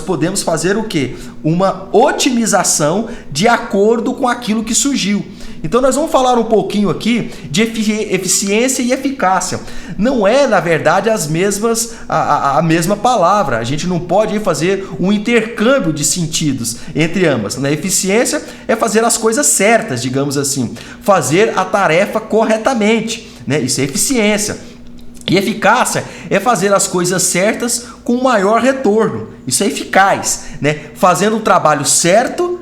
podemos fazer o quê? Uma otimização de acordo com aquilo que surgiu. Então nós vamos falar um pouquinho aqui de eficiência e eficácia. Não é, na verdade, a mesma palavra. A gente não pode fazer um intercâmbio de sentidos entre ambas. Na eficiência é fazer as coisas certas, digamos assim. Fazer a tarefa corretamente, né? Isso é eficiência. E eficácia é fazer as coisas certas com maior retorno. Isso é eficaz, né? Fazendo o trabalho certo,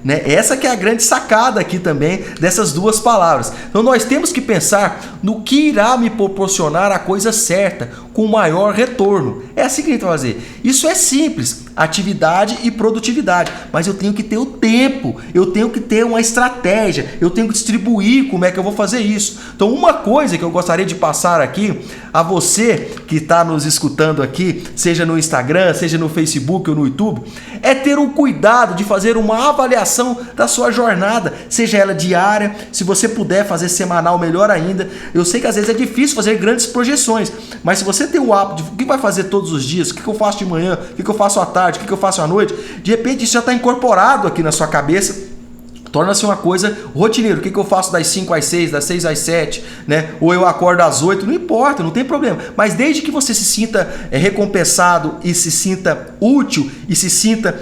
né? Essa que é a grande sacada aqui também dessas duas palavras. Então nós temos que pensar no que irá me proporcionar a coisa certa, com maior retorno. É assim que a gente vai fazer. Isso é simples, atividade e produtividade, mas eu tenho que ter o tempo, eu tenho que ter uma estratégia, eu tenho que distribuir como é que eu vou fazer isso. Então uma coisa que eu gostaria de passar aqui a você que está nos escutando aqui, seja no Instagram, seja no Facebook ou no YouTube, é ter o cuidado de fazer uma avaliação da sua jornada, seja ela diária, se você puder fazer semanal, melhor ainda. Eu sei que às vezes é difícil fazer grandes projeções, mas se você tem o hábito de o que vai fazer todos os dias, o que eu faço de manhã, o que eu faço à tarde, o que eu faço à noite, de repente isso já está incorporado aqui na sua cabeça. Torna-se uma coisa rotineira. O que eu faço das 5 às 6, das 6 às 7, né? Ou eu acordo às 8, não importa, não tem problema. Mas desde que você se sinta recompensado e se sinta útil e se sinta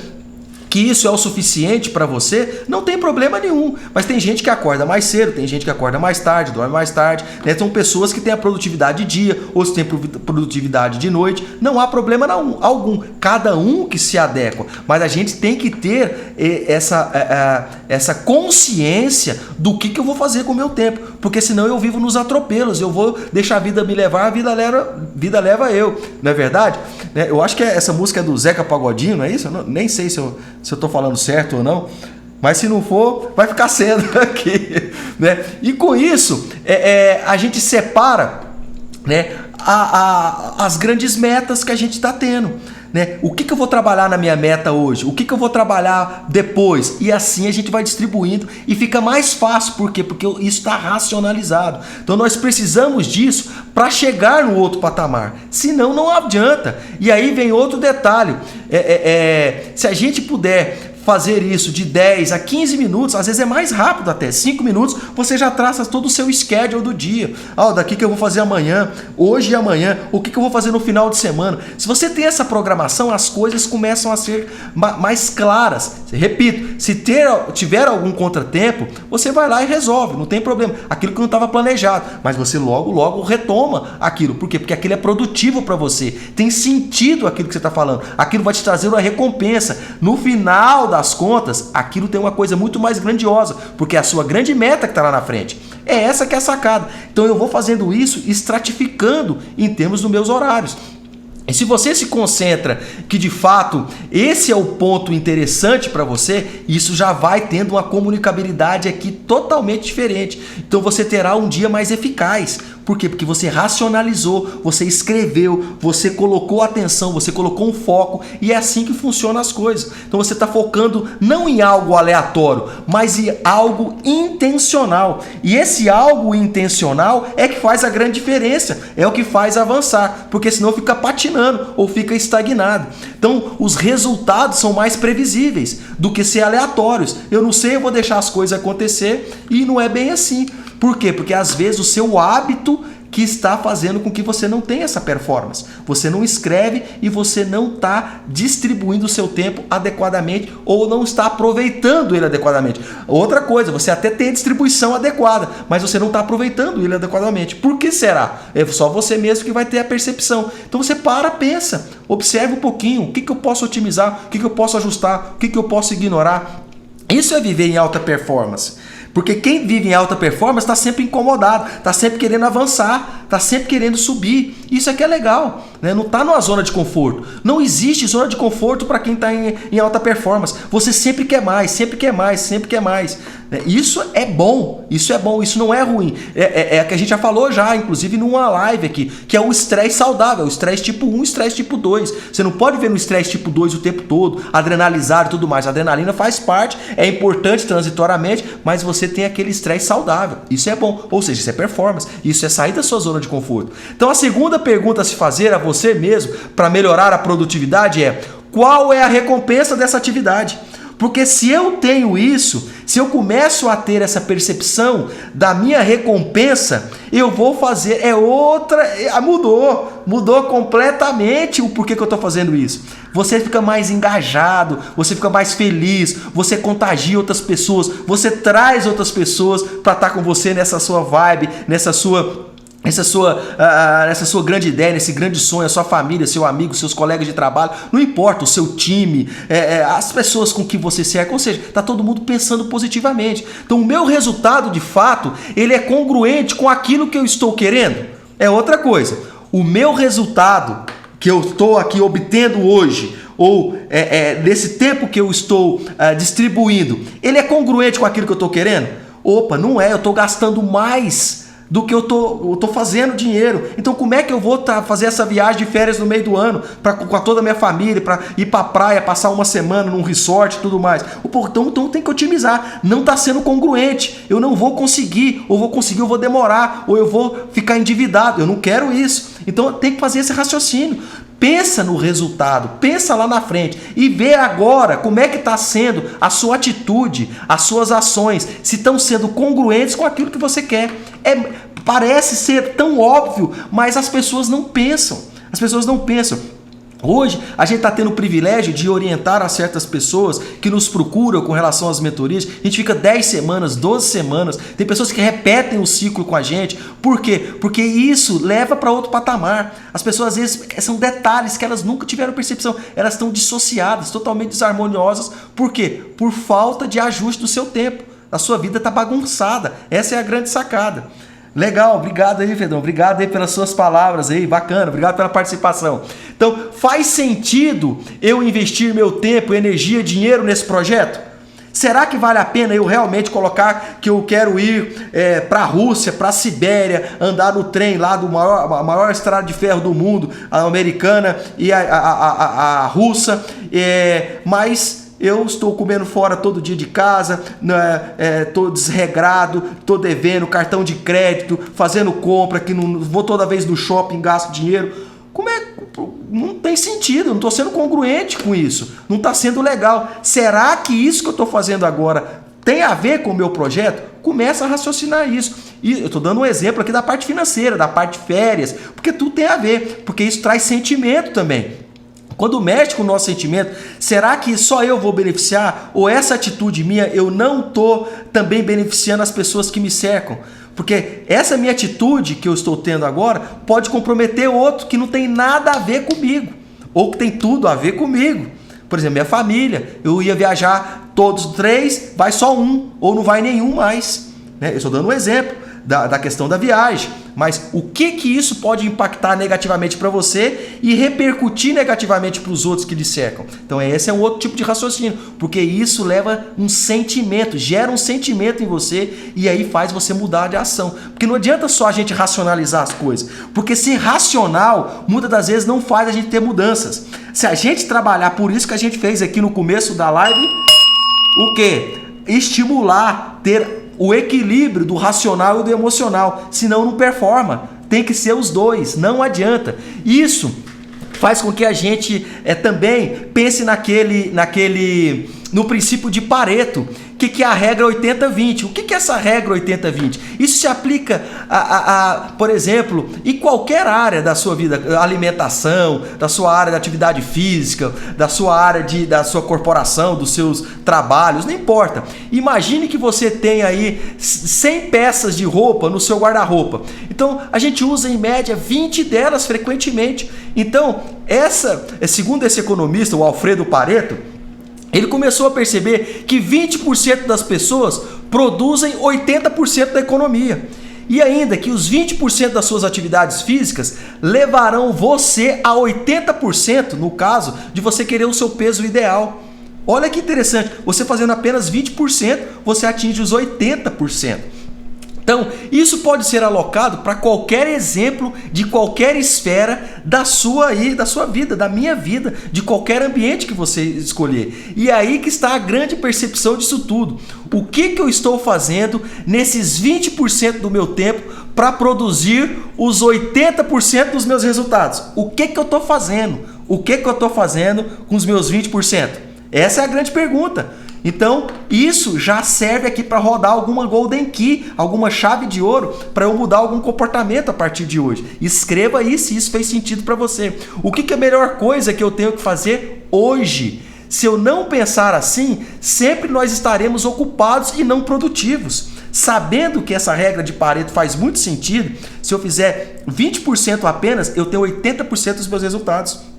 que isso é o suficiente para você, não tem problema nenhum. Mas tem gente que acorda mais cedo, tem gente que acorda mais tarde, dorme mais tarde, né? São pessoas que têm a produtividade de dia, ou se tem produtividade de noite, não há problema algum. Cada um que se adequa. Mas a gente tem que ter essa consciência do que eu vou fazer com o meu tempo, porque senão eu vivo nos atropelos, eu vou deixar a vida me levar, a vida leva eu, não é verdade? Eu acho que essa música é do Zeca Pagodinho, não é isso? Eu nem sei se eu estou falando certo ou não, mas se não for, vai ficar sendo aqui, né? E com isso, a gente separa, né, as grandes metas que a gente está tendo, né? O que eu vou trabalhar na minha meta hoje? O que eu vou trabalhar depois? E assim a gente vai distribuindo e fica mais fácil. Por quê? Porque isso está racionalizado. Então nós precisamos disso para chegar no outro patamar. Senão não adianta. E aí vem outro detalhe. Se a gente puder fazer isso de 10 a 15 minutos, às vezes é mais rápido até, 5 minutos, você já traça todo o seu schedule do dia. Daqui que eu vou fazer amanhã, hoje e amanhã, o que eu vou fazer no final de semana. Se você tem essa programação, as coisas começam a ser mais claras. Repito, se tiver algum contratempo, você vai lá e resolve, não tem problema. Aquilo que não estava planejado, mas você logo retoma aquilo. Por quê? Porque aquilo é produtivo para você, tem sentido aquilo que você está falando, aquilo vai te trazer uma recompensa. No final das contas, aquilo tem uma coisa muito mais grandiosa, porque é a sua grande meta que está lá na frente. É essa que é a sacada. Então eu vou fazendo isso, estratificando em termos dos meus horários. E se você se concentra que de fato esse é o ponto interessante para você, isso já vai tendo uma comunicabilidade aqui totalmente diferente. Então você terá um dia mais eficaz. Por quê? Porque você racionalizou, você escreveu, você colocou atenção, você colocou um foco, e é assim que funcionam as coisas. Então você está focando não em algo aleatório, mas em algo intencional. E esse algo intencional é que faz a grande diferença, é o que faz avançar, porque senão fica patinando ou fica estagnado. Então os resultados são mais previsíveis do que ser aleatórios. Eu não sei, eu vou deixar as coisas acontecer, e não é bem assim. Por quê? Porque às vezes o seu hábito que está fazendo com que você não tenha essa performance. Você não escreve e você não está distribuindo o seu tempo adequadamente ou não está aproveitando ele adequadamente. Outra coisa, você até tem a distribuição adequada, mas você não está aproveitando ele adequadamente. Por que será? É só você mesmo que vai ter a percepção. Então você pensa, observa um pouquinho, o que eu posso otimizar, o que eu posso ajustar, o que eu posso ignorar. Isso é viver em alta performance. Porque quem vive em alta performance está sempre incomodado, está sempre querendo avançar, está sempre querendo subir. Isso aqui é legal, né? Não está numa zona de conforto. Não existe zona de conforto para quem está em alta performance. Você sempre quer mais, sempre quer mais, sempre quer mais. Isso é bom, isso não é ruim. É que a gente já falou já, inclusive numa live aqui, que é o estresse saudável, o estresse tipo 1 e o estresse tipo 2. Você não pode ver no estresse tipo 2 o tempo todo, adrenalizar e tudo mais. A adrenalina faz parte, é importante transitoriamente, mas você tem aquele estresse saudável. Isso é bom, ou seja, isso é performance, isso é sair da sua zona de conforto. Então a segunda pergunta a se fazer a você mesmo para melhorar a produtividade é: qual é a recompensa dessa atividade? Porque se eu tenho isso, se eu começo a ter essa percepção da minha recompensa, eu vou fazer, mudou completamente o porquê que eu estou fazendo isso. Você fica mais engajado, você fica mais feliz, você contagia outras pessoas, você traz outras pessoas para estar com você nessa sua vibe, nessa sua grande ideia, nesse grande sonho, a sua família, seu amigo, seus colegas de trabalho, não importa, o seu time, as pessoas com que você cerca, ou seja, está todo mundo pensando positivamente. Então o meu resultado, de fato, ele é congruente com aquilo que eu estou querendo? É outra coisa. O meu resultado que eu estou aqui obtendo hoje, ou nesse tempo que eu estou distribuindo, ele é congruente com aquilo que eu estou querendo? Opa, não é, eu estou gastando mais do que eu tô fazendo dinheiro. Então como é que eu vou fazer essa viagem de férias no meio do ano com toda a minha família, para ir para a praia, passar uma semana num resort e tudo mais? Então tem que otimizar. Não está sendo congruente. Eu não vou conseguir, ou vou conseguir, eu vou demorar, ou eu vou ficar endividado. Eu não quero isso. Então tem que fazer esse raciocínio. Pensa no resultado, pensa lá na frente e vê agora como é que está sendo a sua atitude, as suas ações, se estão sendo congruentes com aquilo que você quer. Parece ser tão óbvio, mas as pessoas não pensam. As pessoas não pensam. Hoje, a gente está tendo o privilégio de orientar a certas pessoas que nos procuram com relação às mentorias. A gente fica 10 semanas, 12 semanas. Tem pessoas que repetem o ciclo com a gente. Por quê? Porque isso leva para outro patamar. As pessoas, às vezes, são detalhes que elas nunca tiveram percepção. Elas estão dissociadas, totalmente desarmoniosas. Por quê? Por falta de ajuste do seu tempo. A sua vida está bagunçada. Essa é a grande sacada. Legal, obrigado aí, Fedão, obrigado aí pelas suas palavras aí, bacana, obrigado pela participação. Então, faz sentido eu investir meu tempo, energia, dinheiro nesse projeto? Será que vale a pena eu realmente colocar que eu quero ir para a Rússia, para a Sibéria, andar no trem lá a maior estrada de ferro do mundo, a americana e a russa, mas eu estou comendo fora todo dia de casa, estou desregrado, estou devendo cartão de crédito, fazendo compra, que não vou toda vez no shopping, gasto dinheiro. Não tem sentido, não estou sendo congruente com isso, não está sendo legal. Será que isso que eu estou fazendo agora tem a ver com o meu projeto? Começa a raciocinar isso. E eu estou dando um exemplo aqui da parte financeira, da parte de férias, porque tudo tem a ver, porque isso traz sentimento também. Quando mexe com o nosso sentimento, será que só eu vou beneficiar? Ou essa atitude minha, eu não estou também beneficiando as pessoas que me cercam? Porque essa minha atitude que eu estou tendo agora pode comprometer outro que não tem nada a ver comigo. Ou que tem tudo a ver comigo. Por exemplo, minha família. Eu ia viajar todos 3, vai só um. Ou não vai nenhum mais. Eu estou dando um exemplo da questão da viagem. Mas o que isso pode impactar negativamente para você e repercutir negativamente para os outros que lhe cercam? Então esse é um outro tipo de raciocínio, porque isso leva um sentimento, gera um sentimento em você e aí faz você mudar de ação. Porque não adianta só a gente racionalizar as coisas, porque ser racional muitas das vezes não faz a gente ter mudanças. Se a gente trabalhar, por isso que a gente fez aqui no começo da live, o quê? Estimular, ter o equilíbrio do racional e do emocional, senão não performa. Tem que ser os dois, não adianta. Isso faz com que a gente também pense no princípio de Pareto, que é a regra 80-20. O que é essa regra 80-20? Isso se aplica por exemplo, em qualquer área da sua vida, alimentação, da sua área de atividade física, da sua área da sua corporação, dos seus trabalhos, não importa. Imagine que você tem aí 100 peças de roupa no seu guarda-roupa. Então, a gente usa em média 20 delas frequentemente. Então, segundo esse economista, o Alfredo Pareto, ele começou a perceber que 20% das pessoas produzem 80% da economia. E ainda que os 20% das suas atividades físicas levarão você a 80%, no caso de você querer o seu peso ideal. Olha que interessante, você fazendo apenas 20%, você atinge os 80%. Então, isso pode ser alocado para qualquer exemplo de qualquer esfera da sua vida, da minha vida, de qualquer ambiente que você escolher. E aí que está a grande percepção disso tudo. O que eu estou fazendo nesses 20% do meu tempo para produzir os 80% dos meus resultados? O que eu estou fazendo? O que eu estou fazendo com os meus 20%? Essa é a grande pergunta. Então, isso já serve aqui para rodar alguma golden key, alguma chave de ouro para eu mudar algum comportamento a partir de hoje. Escreva aí se isso fez sentido para você. O que é a melhor coisa que eu tenho que fazer hoje? Se eu não pensar assim, sempre nós estaremos ocupados e não produtivos. Sabendo que essa regra de Pareto faz muito sentido, se eu fizer 20% apenas, eu tenho 80% dos meus resultados.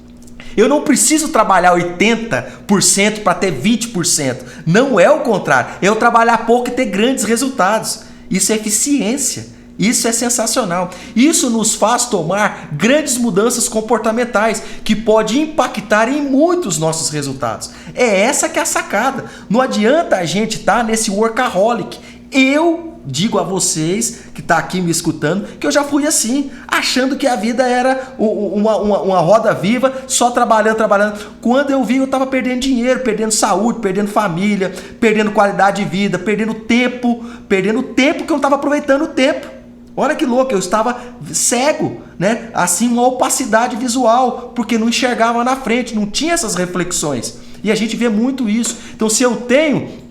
Eu não preciso trabalhar 80% para ter 20%. Não é o contrário. É eu trabalhar pouco e ter grandes resultados. Isso é eficiência. Isso é sensacional. Isso nos faz tomar grandes mudanças comportamentais que podem impactar em muitos nossos resultados. É essa que é a sacada. Não adianta a gente estar nesse workaholic. Eu digo a vocês que estão aqui me escutando que eu já fui assim, achando que a vida era uma roda viva, só trabalhando. Quando eu vi, eu estava perdendo dinheiro, perdendo saúde, perdendo família, perdendo qualidade de vida, perdendo tempo que eu não estava aproveitando o tempo. Olha que louco, eu estava cego, né? Assim, uma opacidade visual, porque não enxergava na frente, não tinha essas reflexões. E a gente vê muito isso. Então, se eu tenho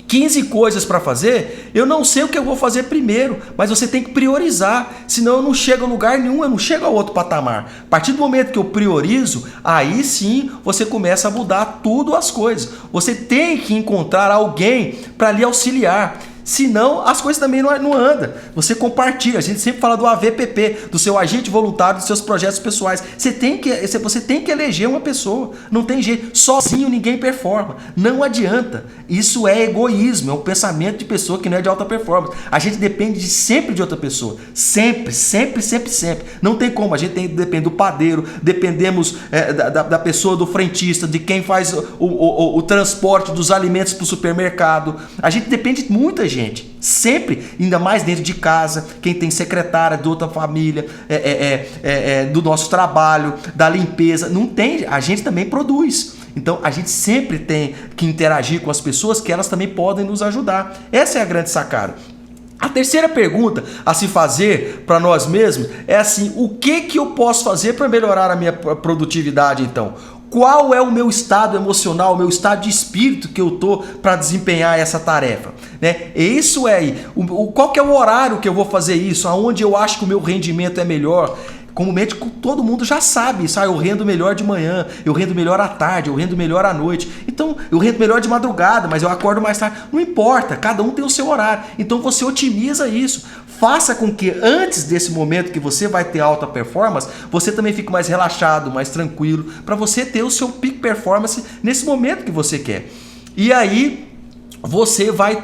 15 coisas para fazer, eu não sei o que eu vou fazer primeiro, mas você tem que priorizar, senão eu não chego a lugar nenhum, eu não chego a outro patamar. A partir do momento que eu priorizo, aí sim você começa a mudar tudo as coisas. Você tem que encontrar alguém para lhe auxiliar. Senão, as coisas também não andam. Você compartilha. A gente sempre fala do AVPP, do seu agente voluntário, dos seus projetos pessoais. Você tem que eleger uma pessoa. Não tem jeito. Sozinho ninguém performa. Não adianta. Isso é egoísmo. É um pensamento de pessoa que não é de alta performance. A gente depende sempre de outra pessoa. Sempre. Não tem como. A gente depende do padeiro, dependemos da pessoa, do frentista, de quem faz o transporte dos alimentos para o supermercado. A gente depende de muita gente. Sempre, ainda mais dentro de casa, quem tem secretária de outra família, do nosso trabalho, da limpeza, não tem, a gente também produz. Então a gente sempre tem que interagir com as pessoas que elas também podem nos ajudar. Essa é a grande sacada. A terceira pergunta a se fazer para nós mesmos é assim: o que eu posso fazer para melhorar a minha produtividade então? Qual é o meu estado emocional, o meu estado de espírito que eu estou para desempenhar essa tarefa? Né? Isso aí. Qual que é o horário que eu vou fazer isso? Aonde eu acho que o meu rendimento é melhor? Comumente todo mundo já sabe isso. Eu rendo melhor de manhã, eu rendo melhor à tarde, eu rendo melhor à noite. Então, eu rendo melhor de madrugada, mas eu acordo mais tarde. Não importa, cada um tem o seu horário. Então, você otimiza isso. Faça com que antes desse momento que você vai ter alta performance, você também fique mais relaxado, mais tranquilo, para você ter o seu peak performance nesse momento que você quer. E aí, você vai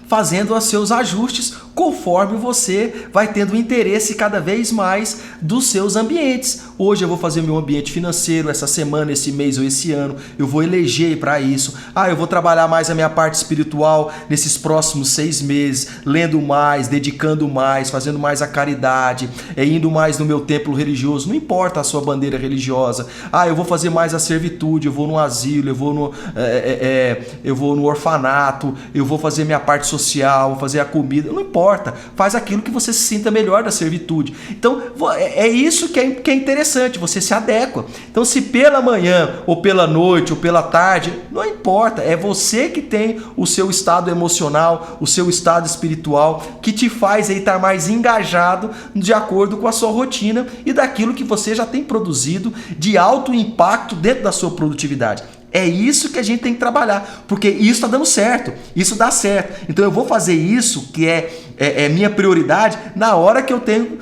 fazendo os seus ajustes conforme você vai tendo interesse cada vez mais dos seus ambientes. Hoje eu vou fazer meu ambiente financeiro, essa semana, esse mês ou esse ano, eu vou eleger para isso. Eu vou trabalhar mais a minha parte espiritual nesses próximos 6 meses, lendo mais, dedicando mais, fazendo mais a caridade, indo mais no meu templo religioso, não importa a sua bandeira religiosa. Eu vou fazer mais a servitude, eu vou no asilo, eu vou no orfanato, eu vou fazer minha parte social, vou fazer a comida, não importa. Faz aquilo que você se sinta melhor da servitude. Então, é isso que é interessante, você se adequa. Então, se pela manhã, ou pela noite, ou pela tarde, não importa, é você que tem o seu estado emocional, o seu estado espiritual, que te faz aí estar mais engajado de acordo com a sua rotina e daquilo que você já tem produzido de alto impacto dentro da sua produtividade. É isso que a gente tem que trabalhar, porque isso está dando certo, isso dá certo. Então eu vou fazer isso, que é minha prioridade, na hora que eu tenho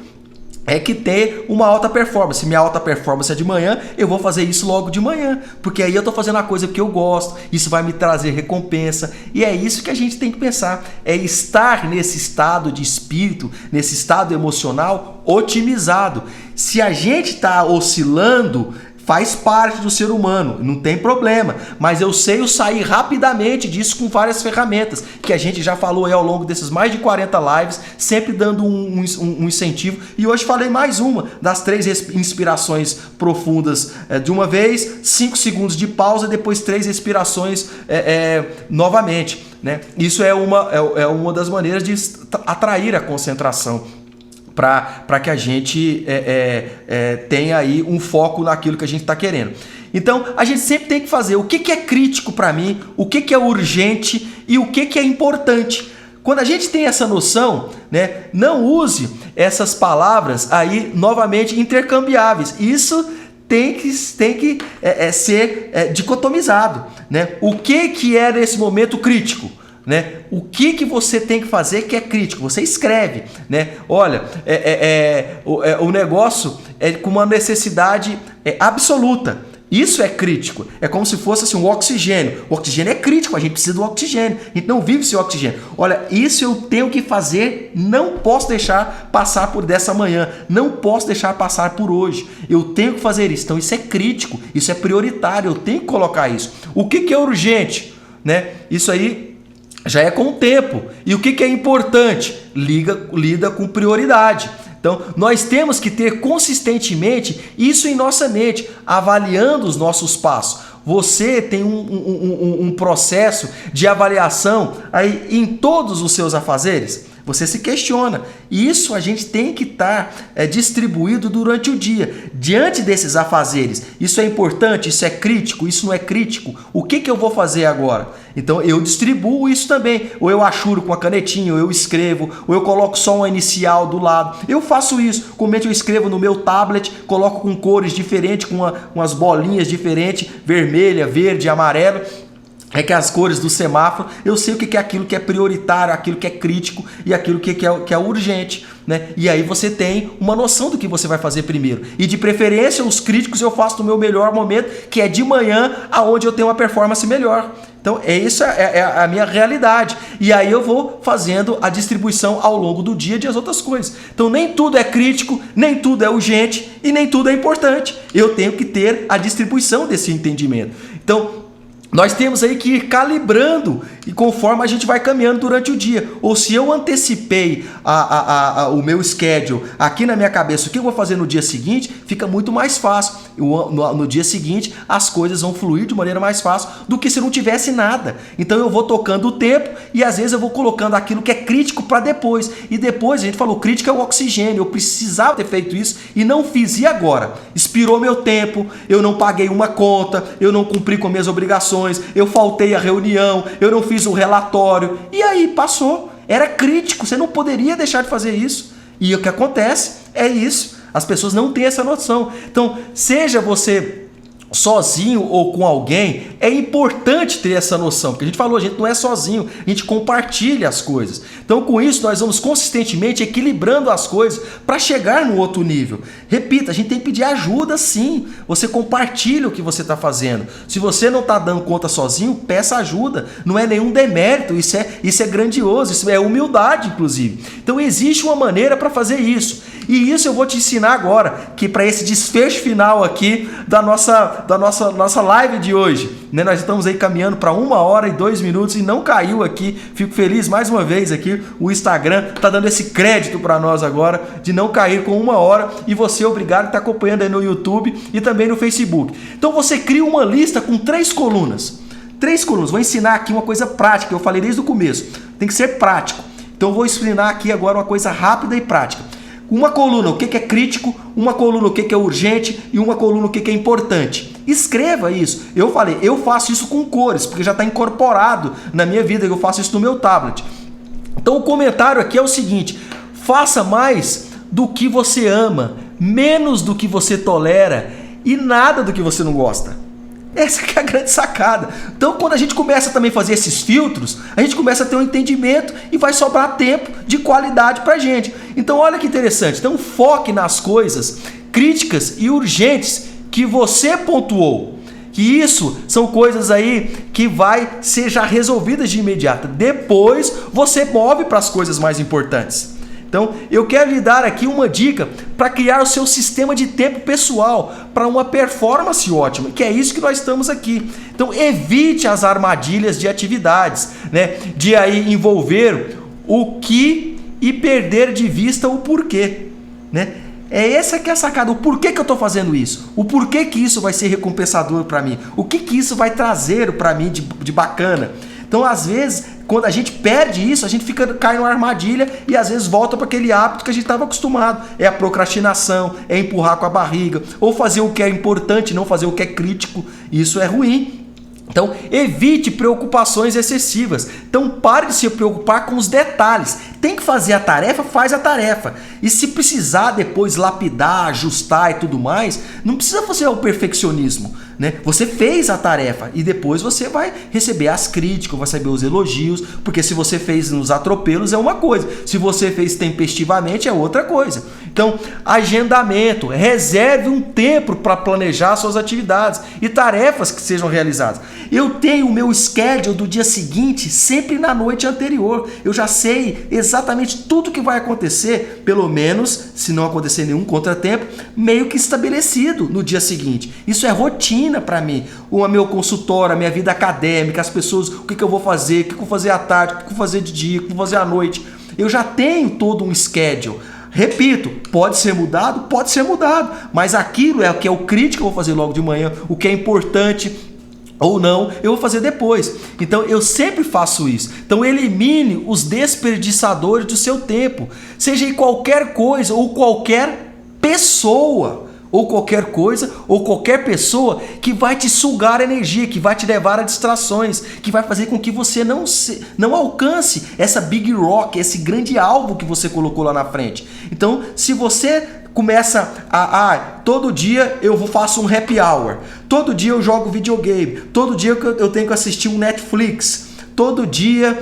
é que ter uma alta performance. Minha alta performance é de manhã, eu vou fazer isso logo de manhã, porque aí eu estou fazendo a coisa que eu gosto, isso vai me trazer recompensa, e é isso que a gente tem que pensar, é estar nesse estado de espírito, nesse estado emocional otimizado. Se a gente está oscilando, faz parte do ser humano, não tem problema, mas eu sei sair rapidamente disso com várias ferramentas, que a gente já falou aí ao longo desses mais de 40 lives, sempre dando um incentivo, e hoje falei mais uma, das 3 inspirações profundas de uma vez, 5 segundos de pausa, depois 3 respirações novamente, né? Isso é uma das maneiras de atrair a concentração, para que a gente tenha aí um foco naquilo que a gente está querendo. Então, a gente sempre tem que fazer o que é crítico para mim, o que é urgente e o que é importante. Quando a gente tem essa noção, né, não use essas palavras aí novamente intercambiáveis. Isso tem que ser dicotomizado, né? O que é nesse momento crítico? Né? O que você tem que fazer que é crítico? Você escreve, né? Olha, o negócio é com uma necessidade absoluta. Isso é crítico. É como se fosse assim, um oxigênio. O oxigênio é crítico, a gente precisa do oxigênio. A gente não vive sem oxigênio. Olha, isso eu tenho que fazer, não posso deixar passar por dessa manhã, não posso deixar passar por hoje. Eu tenho que fazer isso. Então isso é crítico, isso é prioritário, eu tenho que colocar isso. O que é urgente? Né? Isso aí já é com o tempo. E o que é importante? Lida com prioridade. Então, nós temos que ter consistentemente isso em nossa mente, avaliando os nossos passos. Você tem um processo de avaliação aí em todos os seus afazeres? Você se questiona. E isso a gente tem que estar distribuído durante o dia. Diante desses afazeres, isso é importante, isso é crítico, isso não é crítico. O que eu vou fazer agora? Então eu distribuo isso também. Ou eu achuro com a canetinha, ou eu escrevo, ou eu coloco só uma inicial do lado. Eu faço isso. Comente, eu escrevo no meu tablet, coloco com cores diferentes, com umas bolinhas diferentes, vermelha, verde, amarelo. É que as cores do semáforo, eu sei o que é aquilo que é prioritário, aquilo que é crítico e aquilo que é urgente, né? E aí você tem uma noção do que você vai fazer primeiro. E de preferência, os críticos eu faço no meu melhor momento, que é de manhã, aonde eu tenho uma performance melhor. Então, isso é a minha realidade. E aí eu vou fazendo a distribuição ao longo do dia de as outras coisas. Então, nem tudo é crítico, nem tudo é urgente e nem tudo é importante. Eu tenho que ter a distribuição desse entendimento. Então, nós temos aí que ir calibrando e conforme a gente vai caminhando durante o dia. Ou se eu antecipei o meu schedule aqui na minha cabeça, o que eu vou fazer no dia seguinte, fica muito mais fácil. No dia seguinte, as coisas vão fluir de maneira mais fácil do que se não tivesse nada. Então eu vou tocando o tempo e às vezes eu vou colocando aquilo que é crítico para depois. E depois, a gente falou, crítico é o oxigênio. Eu precisava ter feito isso e não fiz. E agora? Expirou meu tempo, eu não paguei uma conta, eu não cumpri com minhas obrigações, eu faltei a reunião, eu não fiz o relatório, e aí passou, era crítico, você não poderia deixar de fazer isso, e o que acontece é isso, as pessoas não têm essa noção. Então, seja você sozinho ou com alguém, é importante ter essa noção, porque a gente falou, a gente não é sozinho, a gente compartilha as coisas. Então, com isso, nós vamos consistentemente equilibrando as coisas para chegar no outro nível. Repita, a gente tem que pedir ajuda sim, você compartilha o que você está fazendo. Se você não está dando conta sozinho, peça ajuda, não é nenhum demérito, isso é grandioso, isso é humildade, inclusive. Então, existe uma maneira para fazer isso. E isso eu vou te ensinar agora, que para esse desfecho final aqui da nossa live de hoje, né? Nós estamos aí caminhando para 1 hora e 2 minutos e não caiu aqui. Fico feliz mais uma vez aqui. O Instagram está dando esse crédito para nós agora de não cair com 1 hora. E você, obrigado, está acompanhando aí no YouTube e também no Facebook. Então você cria uma lista com 3 colunas. 3 colunas. Vou ensinar aqui uma coisa prática. Eu falei desde o começo. Tem que ser prático. Então eu vou ensinar aqui agora uma coisa rápida e prática. Uma coluna, o que é crítico, uma coluna, o que é urgente e uma coluna, o que é importante. Escreva isso. Eu falei, eu faço isso com cores, porque já está incorporado na minha vida, eu faço isso no meu tablet. Então o comentário aqui é o seguinte, faça mais do que você ama, menos do que você tolera e nada do que você não gosta. Essa que é a grande sacada. Então, quando a gente começa também a fazer esses filtros, a gente começa a ter um entendimento e vai sobrar tempo de qualidade pra gente. Então, olha que interessante. Então, foque nas coisas críticas e urgentes que você pontuou. Que isso são coisas aí que vai ser já resolvidas de imediato. Depois, você move para as coisas mais importantes. Então, eu quero lhe dar aqui uma dica para criar o seu sistema de tempo pessoal para uma performance ótima, que é isso que nós estamos aqui. Então, evite as armadilhas de atividades, né? De aí envolver o que e perder de vista o porquê, né? É essa que é a sacada. O porquê que eu estou fazendo isso? O porquê que isso vai ser recompensador para mim? O que isso vai trazer para mim de bacana? Então, às vezes, quando a gente perde isso, a gente cai numa armadilha e às vezes volta para aquele hábito que a gente estava acostumado. É a procrastinação, é empurrar com a barriga, ou fazer o que é importante, não fazer o que é crítico. Isso é ruim. Então, evite preocupações excessivas. Então, pare de se preocupar com os detalhes. Tem que fazer a tarefa, faz a tarefa. E se precisar depois lapidar, ajustar e tudo mais, não precisa fazer o perfeccionismo, né? Você fez a tarefa e depois você vai receber as críticas, vai receber os elogios, porque se você fez nos atropelos é uma coisa, se você fez tempestivamente é outra coisa. Então, agendamento, reserve um tempo para planejar suas atividades e tarefas que sejam realizadas. Eu tenho o meu schedule do dia seguinte sempre na noite anterior. Eu já sei exatamente tudo que vai acontecer, pelo menos, se não acontecer nenhum contratempo, meio que estabelecido no dia seguinte. Isso é rotina para mim. O meu consultório, a minha vida acadêmica, as pessoas, o que eu vou fazer, o que eu vou fazer à tarde, o que eu vou fazer de dia, o que eu vou fazer à noite. Eu já tenho todo um schedule. Repito, pode ser mudado, mas aquilo é o que é o crítico, eu vou fazer logo de manhã, o que é importante ou não, eu vou fazer depois. Então eu sempre faço isso. Então elimine os desperdiçadores do seu tempo, seja em qualquer coisa ou qualquer pessoa. Ou qualquer coisa, ou qualquer pessoa que vai te sugar energia, que vai te levar a distrações, que vai fazer com que você não alcance essa big rock, esse grande alvo que você colocou lá na frente. Então, se você começa todo dia eu faço um happy hour, todo dia eu jogo videogame, todo dia eu tenho que assistir um Netflix, todo dia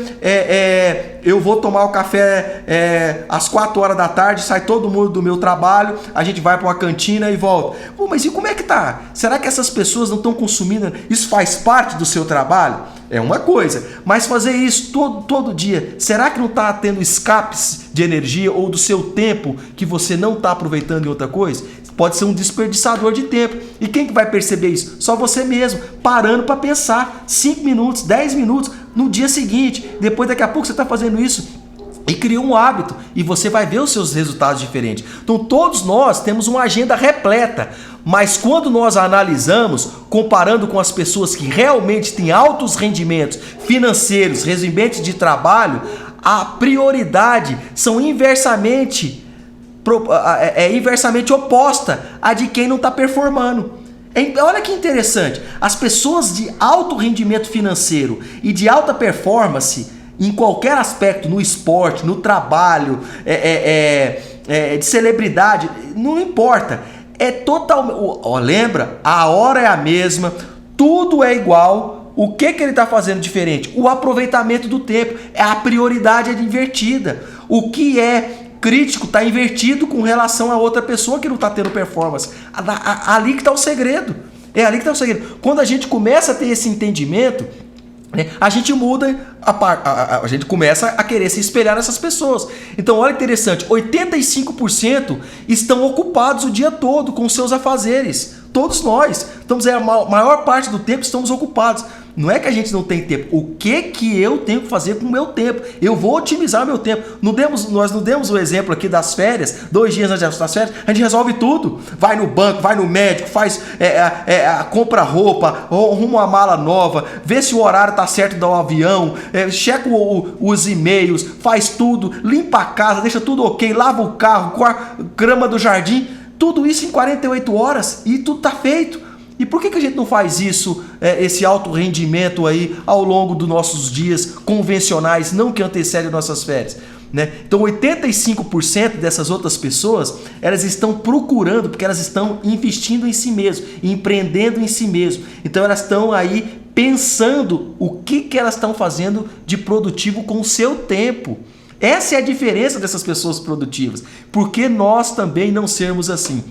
eu vou tomar o café às 4 horas da tarde, sai todo mundo do meu trabalho, a gente vai para uma cantina e volta. Pô, mas e como é que tá? Será que essas pessoas não estão consumindo? Isso faz parte do seu trabalho? É uma coisa, mas fazer isso todo dia, será que não está tendo escapes de energia ou do seu tempo que você não está aproveitando em outra coisa? Pode ser um desperdiçador de tempo. E quem que vai perceber isso? Só você mesmo, parando para pensar 5 minutos, 10 minutos no dia seguinte. Depois, daqui a pouco, você está fazendo isso e criou um hábito e você vai ver os seus resultados diferentes. Então, todos nós temos uma agenda repleta, mas quando nós analisamos, comparando com as pessoas que realmente têm altos rendimentos financeiros, rendimentos de trabalho, a prioridade são inversamente oposta à de quem não está performando. Olha que interessante, as pessoas de alto rendimento financeiro e de alta performance em qualquer aspecto, no esporte, no trabalho, de celebridade, não importa, é total. Lembra? A hora é a mesma, tudo é igual. O que ele está fazendo diferente? O aproveitamento do tempo, a prioridade é invertida. O que é crítico está invertido com relação a outra pessoa que não está tendo performance. Ali que está o segredo. É ali que está o segredo. Quando a gente começa a ter esse entendimento, né, a gente muda, a gente começa a querer se espelhar nessas pessoas. Então, olha que interessante, 85% estão ocupados o dia todo com seus afazeres. Todos nós, a maior parte do tempo estamos ocupados. Não é que a gente não tem tempo. O que eu tenho que fazer com o meu tempo? Eu vou otimizar meu tempo. Nós não demos o exemplo aqui das férias, 2 dias antes das férias, a gente resolve tudo. Vai no banco, vai no médico, faz compra roupa, arruma uma mala nova, vê se o horário tá certo do avião, checa os e-mails, faz tudo, limpa a casa, deixa tudo ok, lava o carro, grama do jardim, tudo isso em 48 horas e tudo tá feito. E por que a gente não faz isso, esse alto rendimento aí ao longo dos nossos dias convencionais, não que antecedem nossas férias? né? Então 85% dessas outras pessoas, elas estão procurando, porque elas estão investindo em si mesmo, empreendendo em si mesmo. Então elas estão aí pensando o que elas estão fazendo de produtivo com o seu tempo. Essa é a diferença dessas pessoas produtivas. Por que nós também não sermos assim?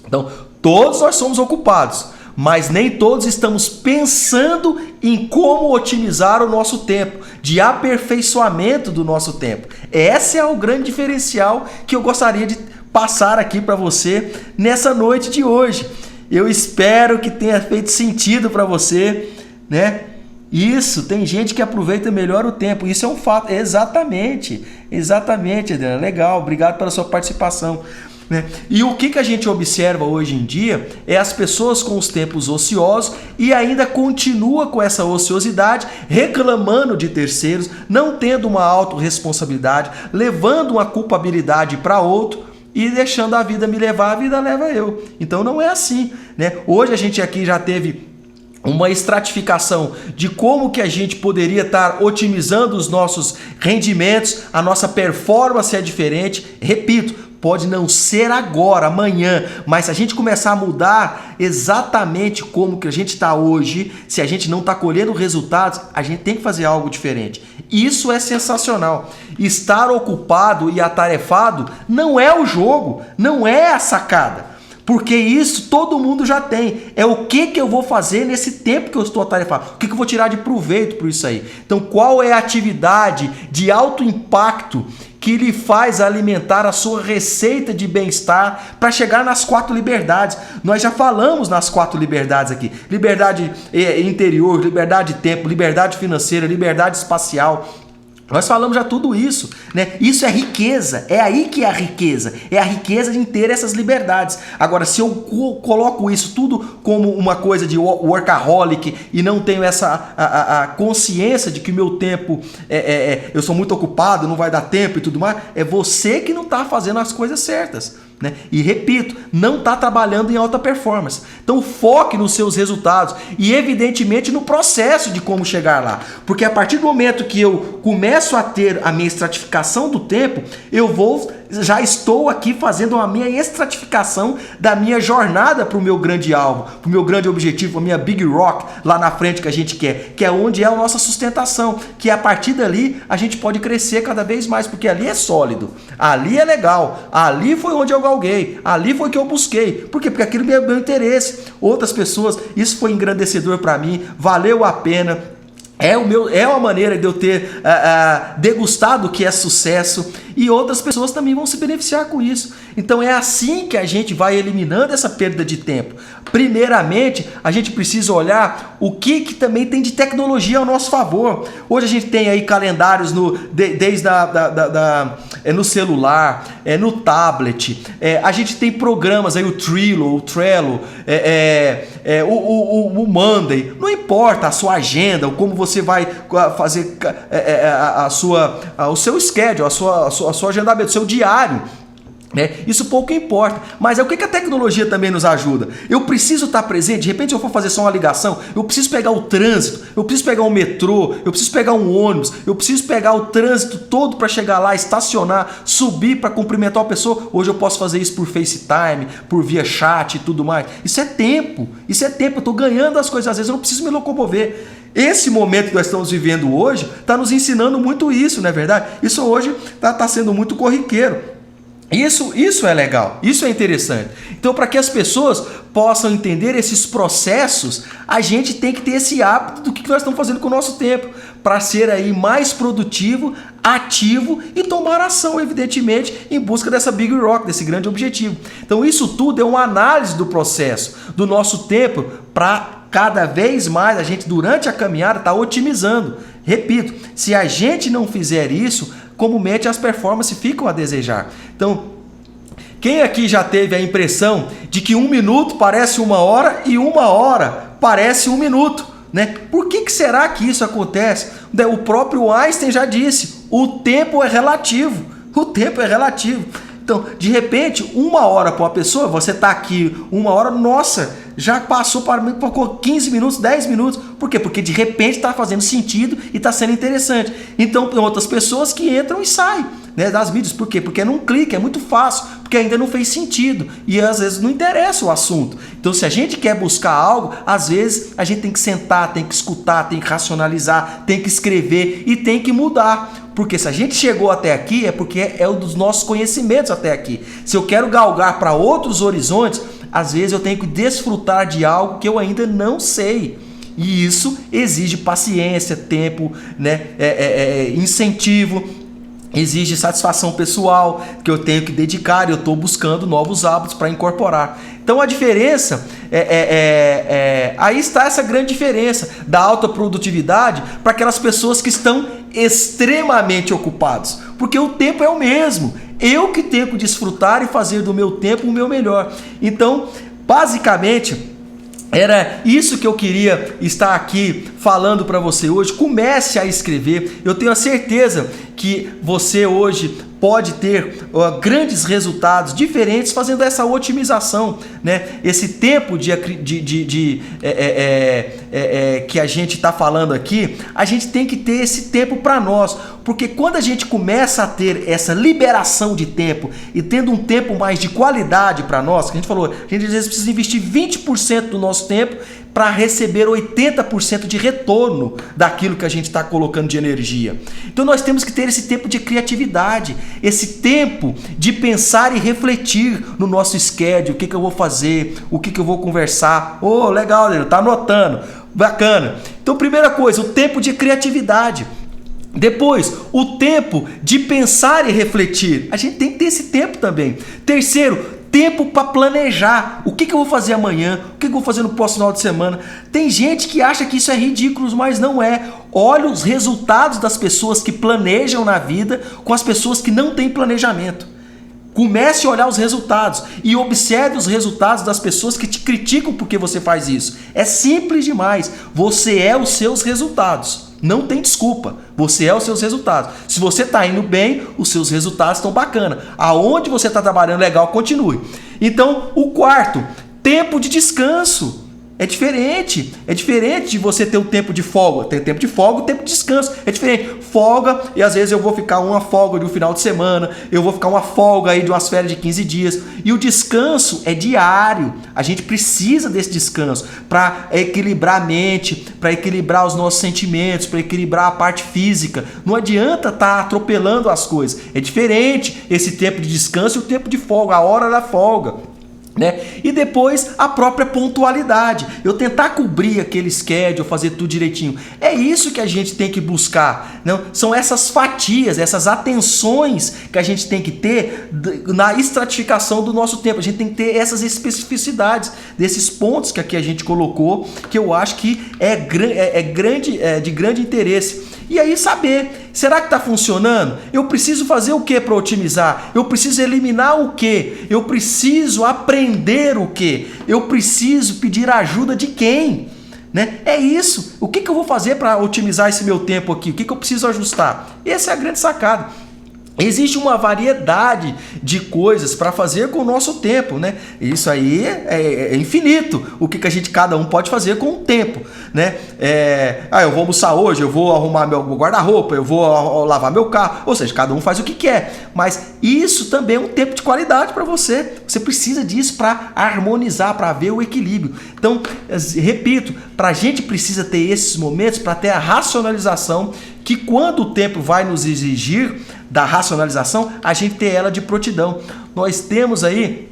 Então, todos nós somos ocupados, mas nem todos estamos pensando em como otimizar o nosso tempo, de aperfeiçoamento do nosso tempo. Esse é o grande diferencial que eu gostaria de passar aqui para você nessa noite de hoje. Eu espero que tenha feito sentido para você, né? Isso, tem gente que aproveita melhor o tempo, isso é um fato. Exatamente, Adriana, legal, obrigado pela sua participação. Né? E o que a gente observa hoje em dia é as pessoas com os tempos ociosos e ainda continua com essa ociosidade, reclamando de terceiros, não tendo uma autorresponsabilidade, levando uma culpabilidade para outro e deixando a vida me levar, a vida leva eu. Então não é assim, né? Hoje a gente aqui já teve uma estratificação de como que a gente poderia estar otimizando os nossos rendimentos, a nossa performance é diferente. Repito, pode não ser agora, amanhã, mas se a gente começar a mudar exatamente como que a gente está hoje, se a gente não está colhendo resultados, a gente tem que fazer algo diferente. Isso é sensacional. Estar ocupado e atarefado não é o jogo, não é a sacada. Porque isso todo mundo já tem. É o que eu vou fazer nesse tempo que eu estou atarefado. O que eu vou tirar de proveito por isso aí. Então, qual é a atividade de alto impacto que lhe faz alimentar a sua receita de bem-estar para chegar nas 4 liberdades? Nós já falamos nas 4 liberdades aqui. Liberdade interior, liberdade de tempo, liberdade financeira, liberdade espacial. Nós falamos já tudo isso, né? Isso é riqueza, é aí que é a riqueza de ter essas liberdades. Agora, se eu coloco isso tudo como uma coisa de workaholic e não tenho essa a consciência de que o meu tempo, eu sou muito ocupado, não vai dar tempo e tudo mais, é você que não está fazendo as coisas certas. Né? E repito, não está trabalhando em alta performance. Então foque nos seus resultados e evidentemente no processo de como chegar lá. Porque a partir do momento que eu começo a ter a minha estratificação do tempo, já estou aqui fazendo a minha estratificação da minha jornada para o meu grande alvo, para o meu grande objetivo, a minha big rock lá na frente que a gente quer, que é onde é a nossa sustentação, que a partir dali a gente pode crescer cada vez mais, porque ali é sólido, ali é legal, ali foi onde eu galguei, ali foi que eu busquei. Por quê? Porque aquilo é meu interesse. Outras pessoas, isso foi engrandecedor para mim, valeu a pena. É uma maneira de eu ter degustado o que é sucesso, e outras pessoas também vão se beneficiar com isso. Então é assim que a gente vai eliminando essa perda de tempo. Primeiramente, a gente precisa olhar o que também tem de tecnologia ao nosso favor. Hoje a gente tem aí calendários desde no celular, no tablet, a gente tem programas aí, o Trello, o Monday, não importa a sua agenda, como você vai fazer o seu schedule, a sua agendamento, o seu diário. Isso pouco importa, mas é o que a tecnologia também nos ajuda. Eu preciso estar presente. De repente eu for fazer só uma ligação, eu preciso pegar o trânsito, eu preciso pegar um metrô, eu preciso pegar um ônibus, eu preciso pegar o trânsito todo para chegar lá, estacionar, subir para cumprimentar a pessoa. Hoje eu posso fazer isso por FaceTime, por via chat e tudo mais. Isso é tempo, eu estou ganhando as coisas, às vezes eu não preciso me locomover. Esse momento que nós estamos vivendo hoje está nos ensinando muito isso, não é verdade? Isso hoje está sendo muito corriqueiro. Isso é legal, isso é interessante. Então, para que as pessoas possam entender esses processos, a gente tem que ter esse hábito do que nós estamos fazendo com o nosso tempo, para ser aí mais produtivo, ativo e tomar ação, evidentemente, em busca dessa big rock, desse grande objetivo. Então, isso tudo é uma análise do processo, do nosso tempo, para cada vez mais a gente, durante a caminhada, está otimizando. Repito, se a gente não fizer isso, comumente as performances ficam a desejar. Então, quem aqui já teve a impressão de que 1 minuto parece 1 hora e 1 hora parece 1 minuto, né? Por que será que isso acontece? O próprio Einstein já disse, o tempo é relativo. O tempo é relativo. Então, de repente, 1 hora para uma pessoa, você está aqui 1 hora, nossa, já passou para 15 minutos, 10 minutos. Por quê? Porque de repente está fazendo sentido e está sendo interessante. Então, tem outras pessoas que entram e saem. né, das mídias. Por quê? Porque não clica, é muito fácil, porque ainda não fez sentido e às vezes não interessa o assunto. Então, se a gente quer buscar algo, às vezes a gente tem que sentar, tem que escutar, tem que racionalizar, tem que escrever e tem que mudar. Porque se a gente chegou até aqui, é porque é um dos nossos conhecimentos até aqui. Se eu quero galgar para outros horizontes, às vezes eu tenho que desfrutar de algo que eu ainda não sei. E isso exige paciência, tempo, né? Incentivo, exige satisfação pessoal que eu tenho que dedicar e eu estou buscando novos hábitos para incorporar. Então a diferença, aí está essa grande diferença da alta produtividade para aquelas pessoas que estão extremamente ocupados. Porque o tempo é o mesmo. Eu que tenho que desfrutar e fazer do meu tempo o meu melhor. Então, basicamente, era isso que eu queria estar aqui falando para você hoje. Comece a escrever. Eu tenho a certeza que você hoje pode ter grandes resultados diferentes fazendo essa otimização, né? Esse tempo que a gente está falando aqui, a gente tem que ter esse tempo para nós, porque quando a gente começa a ter essa liberação de tempo e tendo um tempo mais de qualidade para nós, que a gente falou, a gente às vezes precisa investir 20% do nosso tempo para receber 80% de retorno daquilo que a gente está colocando de energia. Então nós temos que ter esse tempo de criatividade, esse tempo de pensar e refletir no nosso schedule, o que eu vou fazer, o que eu vou conversar. Oh, legal, Leandro, tá anotando, bacana. Então, primeira coisa, o tempo de criatividade. Depois, o tempo de pensar e refletir. A gente tem que ter esse tempo também. Terceiro, tempo para planejar. O que eu vou fazer amanhã? O que eu vou fazer no próximo final de semana? Tem gente que acha que isso é ridículo, mas não é. Olha os resultados das pessoas que planejam na vida com as pessoas que não têm planejamento. Comece a olhar os resultados e observe os resultados das pessoas que te criticam porque você faz isso. É simples demais. Você é os seus resultados. Não tem desculpa. Você é os seus resultados. Se você está indo bem, os seus resultados estão bacana. Aonde você está trabalhando legal, continue. Então, o quarto, tempo de descanso. É diferente de você ter um tempo de folga. Tem tempo de folga, tempo de descanso. É diferente. Folga, e às vezes eu vou ficar uma folga de um final de semana, eu vou ficar uma folga aí de umas férias de 15 dias. E o descanso é diário. A gente precisa desse descanso para equilibrar a mente, para equilibrar os nossos sentimentos, para equilibrar a parte física. Não adianta estar atropelando as coisas. É diferente esse tempo de descanso e o tempo de folga, a hora da folga. Né? E depois a própria pontualidade, eu tentar cobrir aquele schedule, fazer tudo direitinho. É isso que a gente tem que buscar, não? São essas fatias, essas atenções que a gente tem que ter na estratificação do nosso tempo. A gente tem que ter essas especificidades desses pontos que aqui a gente colocou, que eu acho que de grande interesse. E aí saber, será que está funcionando? Eu preciso fazer o que para otimizar? Eu preciso eliminar o que? Eu preciso aprender o que? Eu preciso pedir ajuda de quem? Né? É isso. O que eu vou fazer para otimizar esse meu tempo aqui? O que eu preciso ajustar? Essa é a grande sacada. Existe uma variedade de coisas para fazer com o nosso tempo, né? Isso aí é infinito. O que cada um pode fazer com o tempo, né? Eu vou almoçar hoje, eu vou arrumar meu guarda-roupa, eu vou lavar meu carro. Ou seja, cada um faz o que quer. Mas isso também é um tempo de qualidade para você. Você precisa disso para harmonizar, para ver o equilíbrio. Então, repito, a gente precisa ter esses momentos para ter a racionalização, que quando o tempo vai nos exigir da racionalização, a gente ter ela de prontidão. Nós temos aí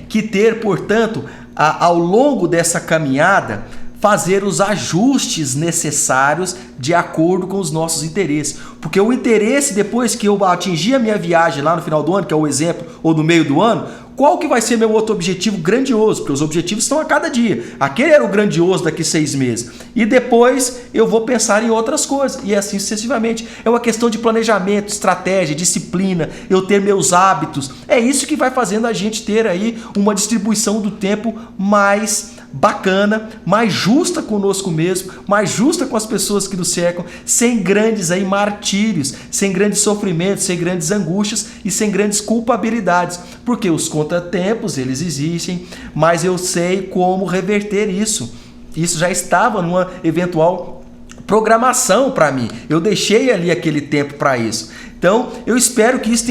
que ter, portanto, ao longo dessa caminhada, fazer os ajustes necessários de acordo com os nossos interesses. Porque o interesse, depois que eu atingir a minha viagem lá no final do ano, que é o exemplo, ou no meio do ano, qual que vai ser meu outro objetivo grandioso? Porque os objetivos estão a cada dia. Aquele era o grandioso daqui 6 meses. E depois eu vou pensar em outras coisas. E assim sucessivamente. É uma questão de planejamento, estratégia, disciplina, eu ter meus hábitos. É isso que vai fazendo a gente ter aí uma distribuição do tempo mais bacana, mais justa conosco mesmo, mais justa com as pessoas que nos cercam, sem grandes aí martírios, sem grandes sofrimentos, sem grandes angústias e sem grandes culpabilidades, porque os contratempos eles existem, mas eu sei como reverter isso. Isso já estava numa eventual programação para mim. Eu deixei ali aquele tempo para isso. Então, eu espero que isso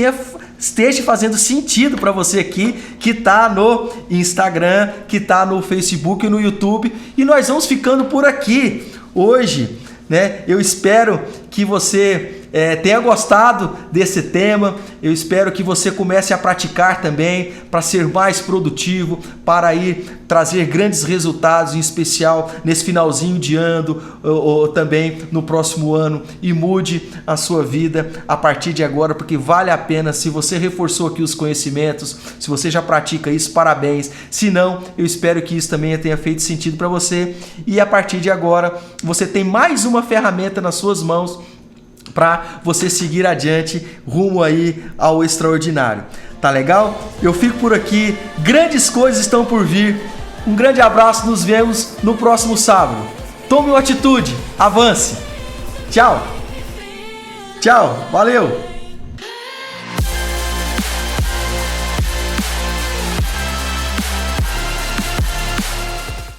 esteja fazendo sentido para você aqui que está no Instagram, que está no Facebook e no YouTube. E nós vamos ficando por aqui hoje, né? Eu espero que você tenha gostado desse tema. Eu espero que você comece a praticar também para ser mais produtivo, para ir trazer grandes resultados, em especial nesse finalzinho de ano ou também no próximo ano, e mude a sua vida a partir de agora, porque vale a pena. Se você reforçou aqui os conhecimentos, se você já pratica isso, parabéns. Se não, eu espero que isso também tenha feito sentido para você, e a partir de agora você tem mais uma ferramenta nas suas mãos para você seguir adiante rumo aí ao extraordinário. Tá legal? Eu fico por aqui. Grandes coisas estão por vir. Um grande abraço. Nos vemos no próximo sábado. Tome uma atitude. Avance. Tchau. Tchau. Valeu.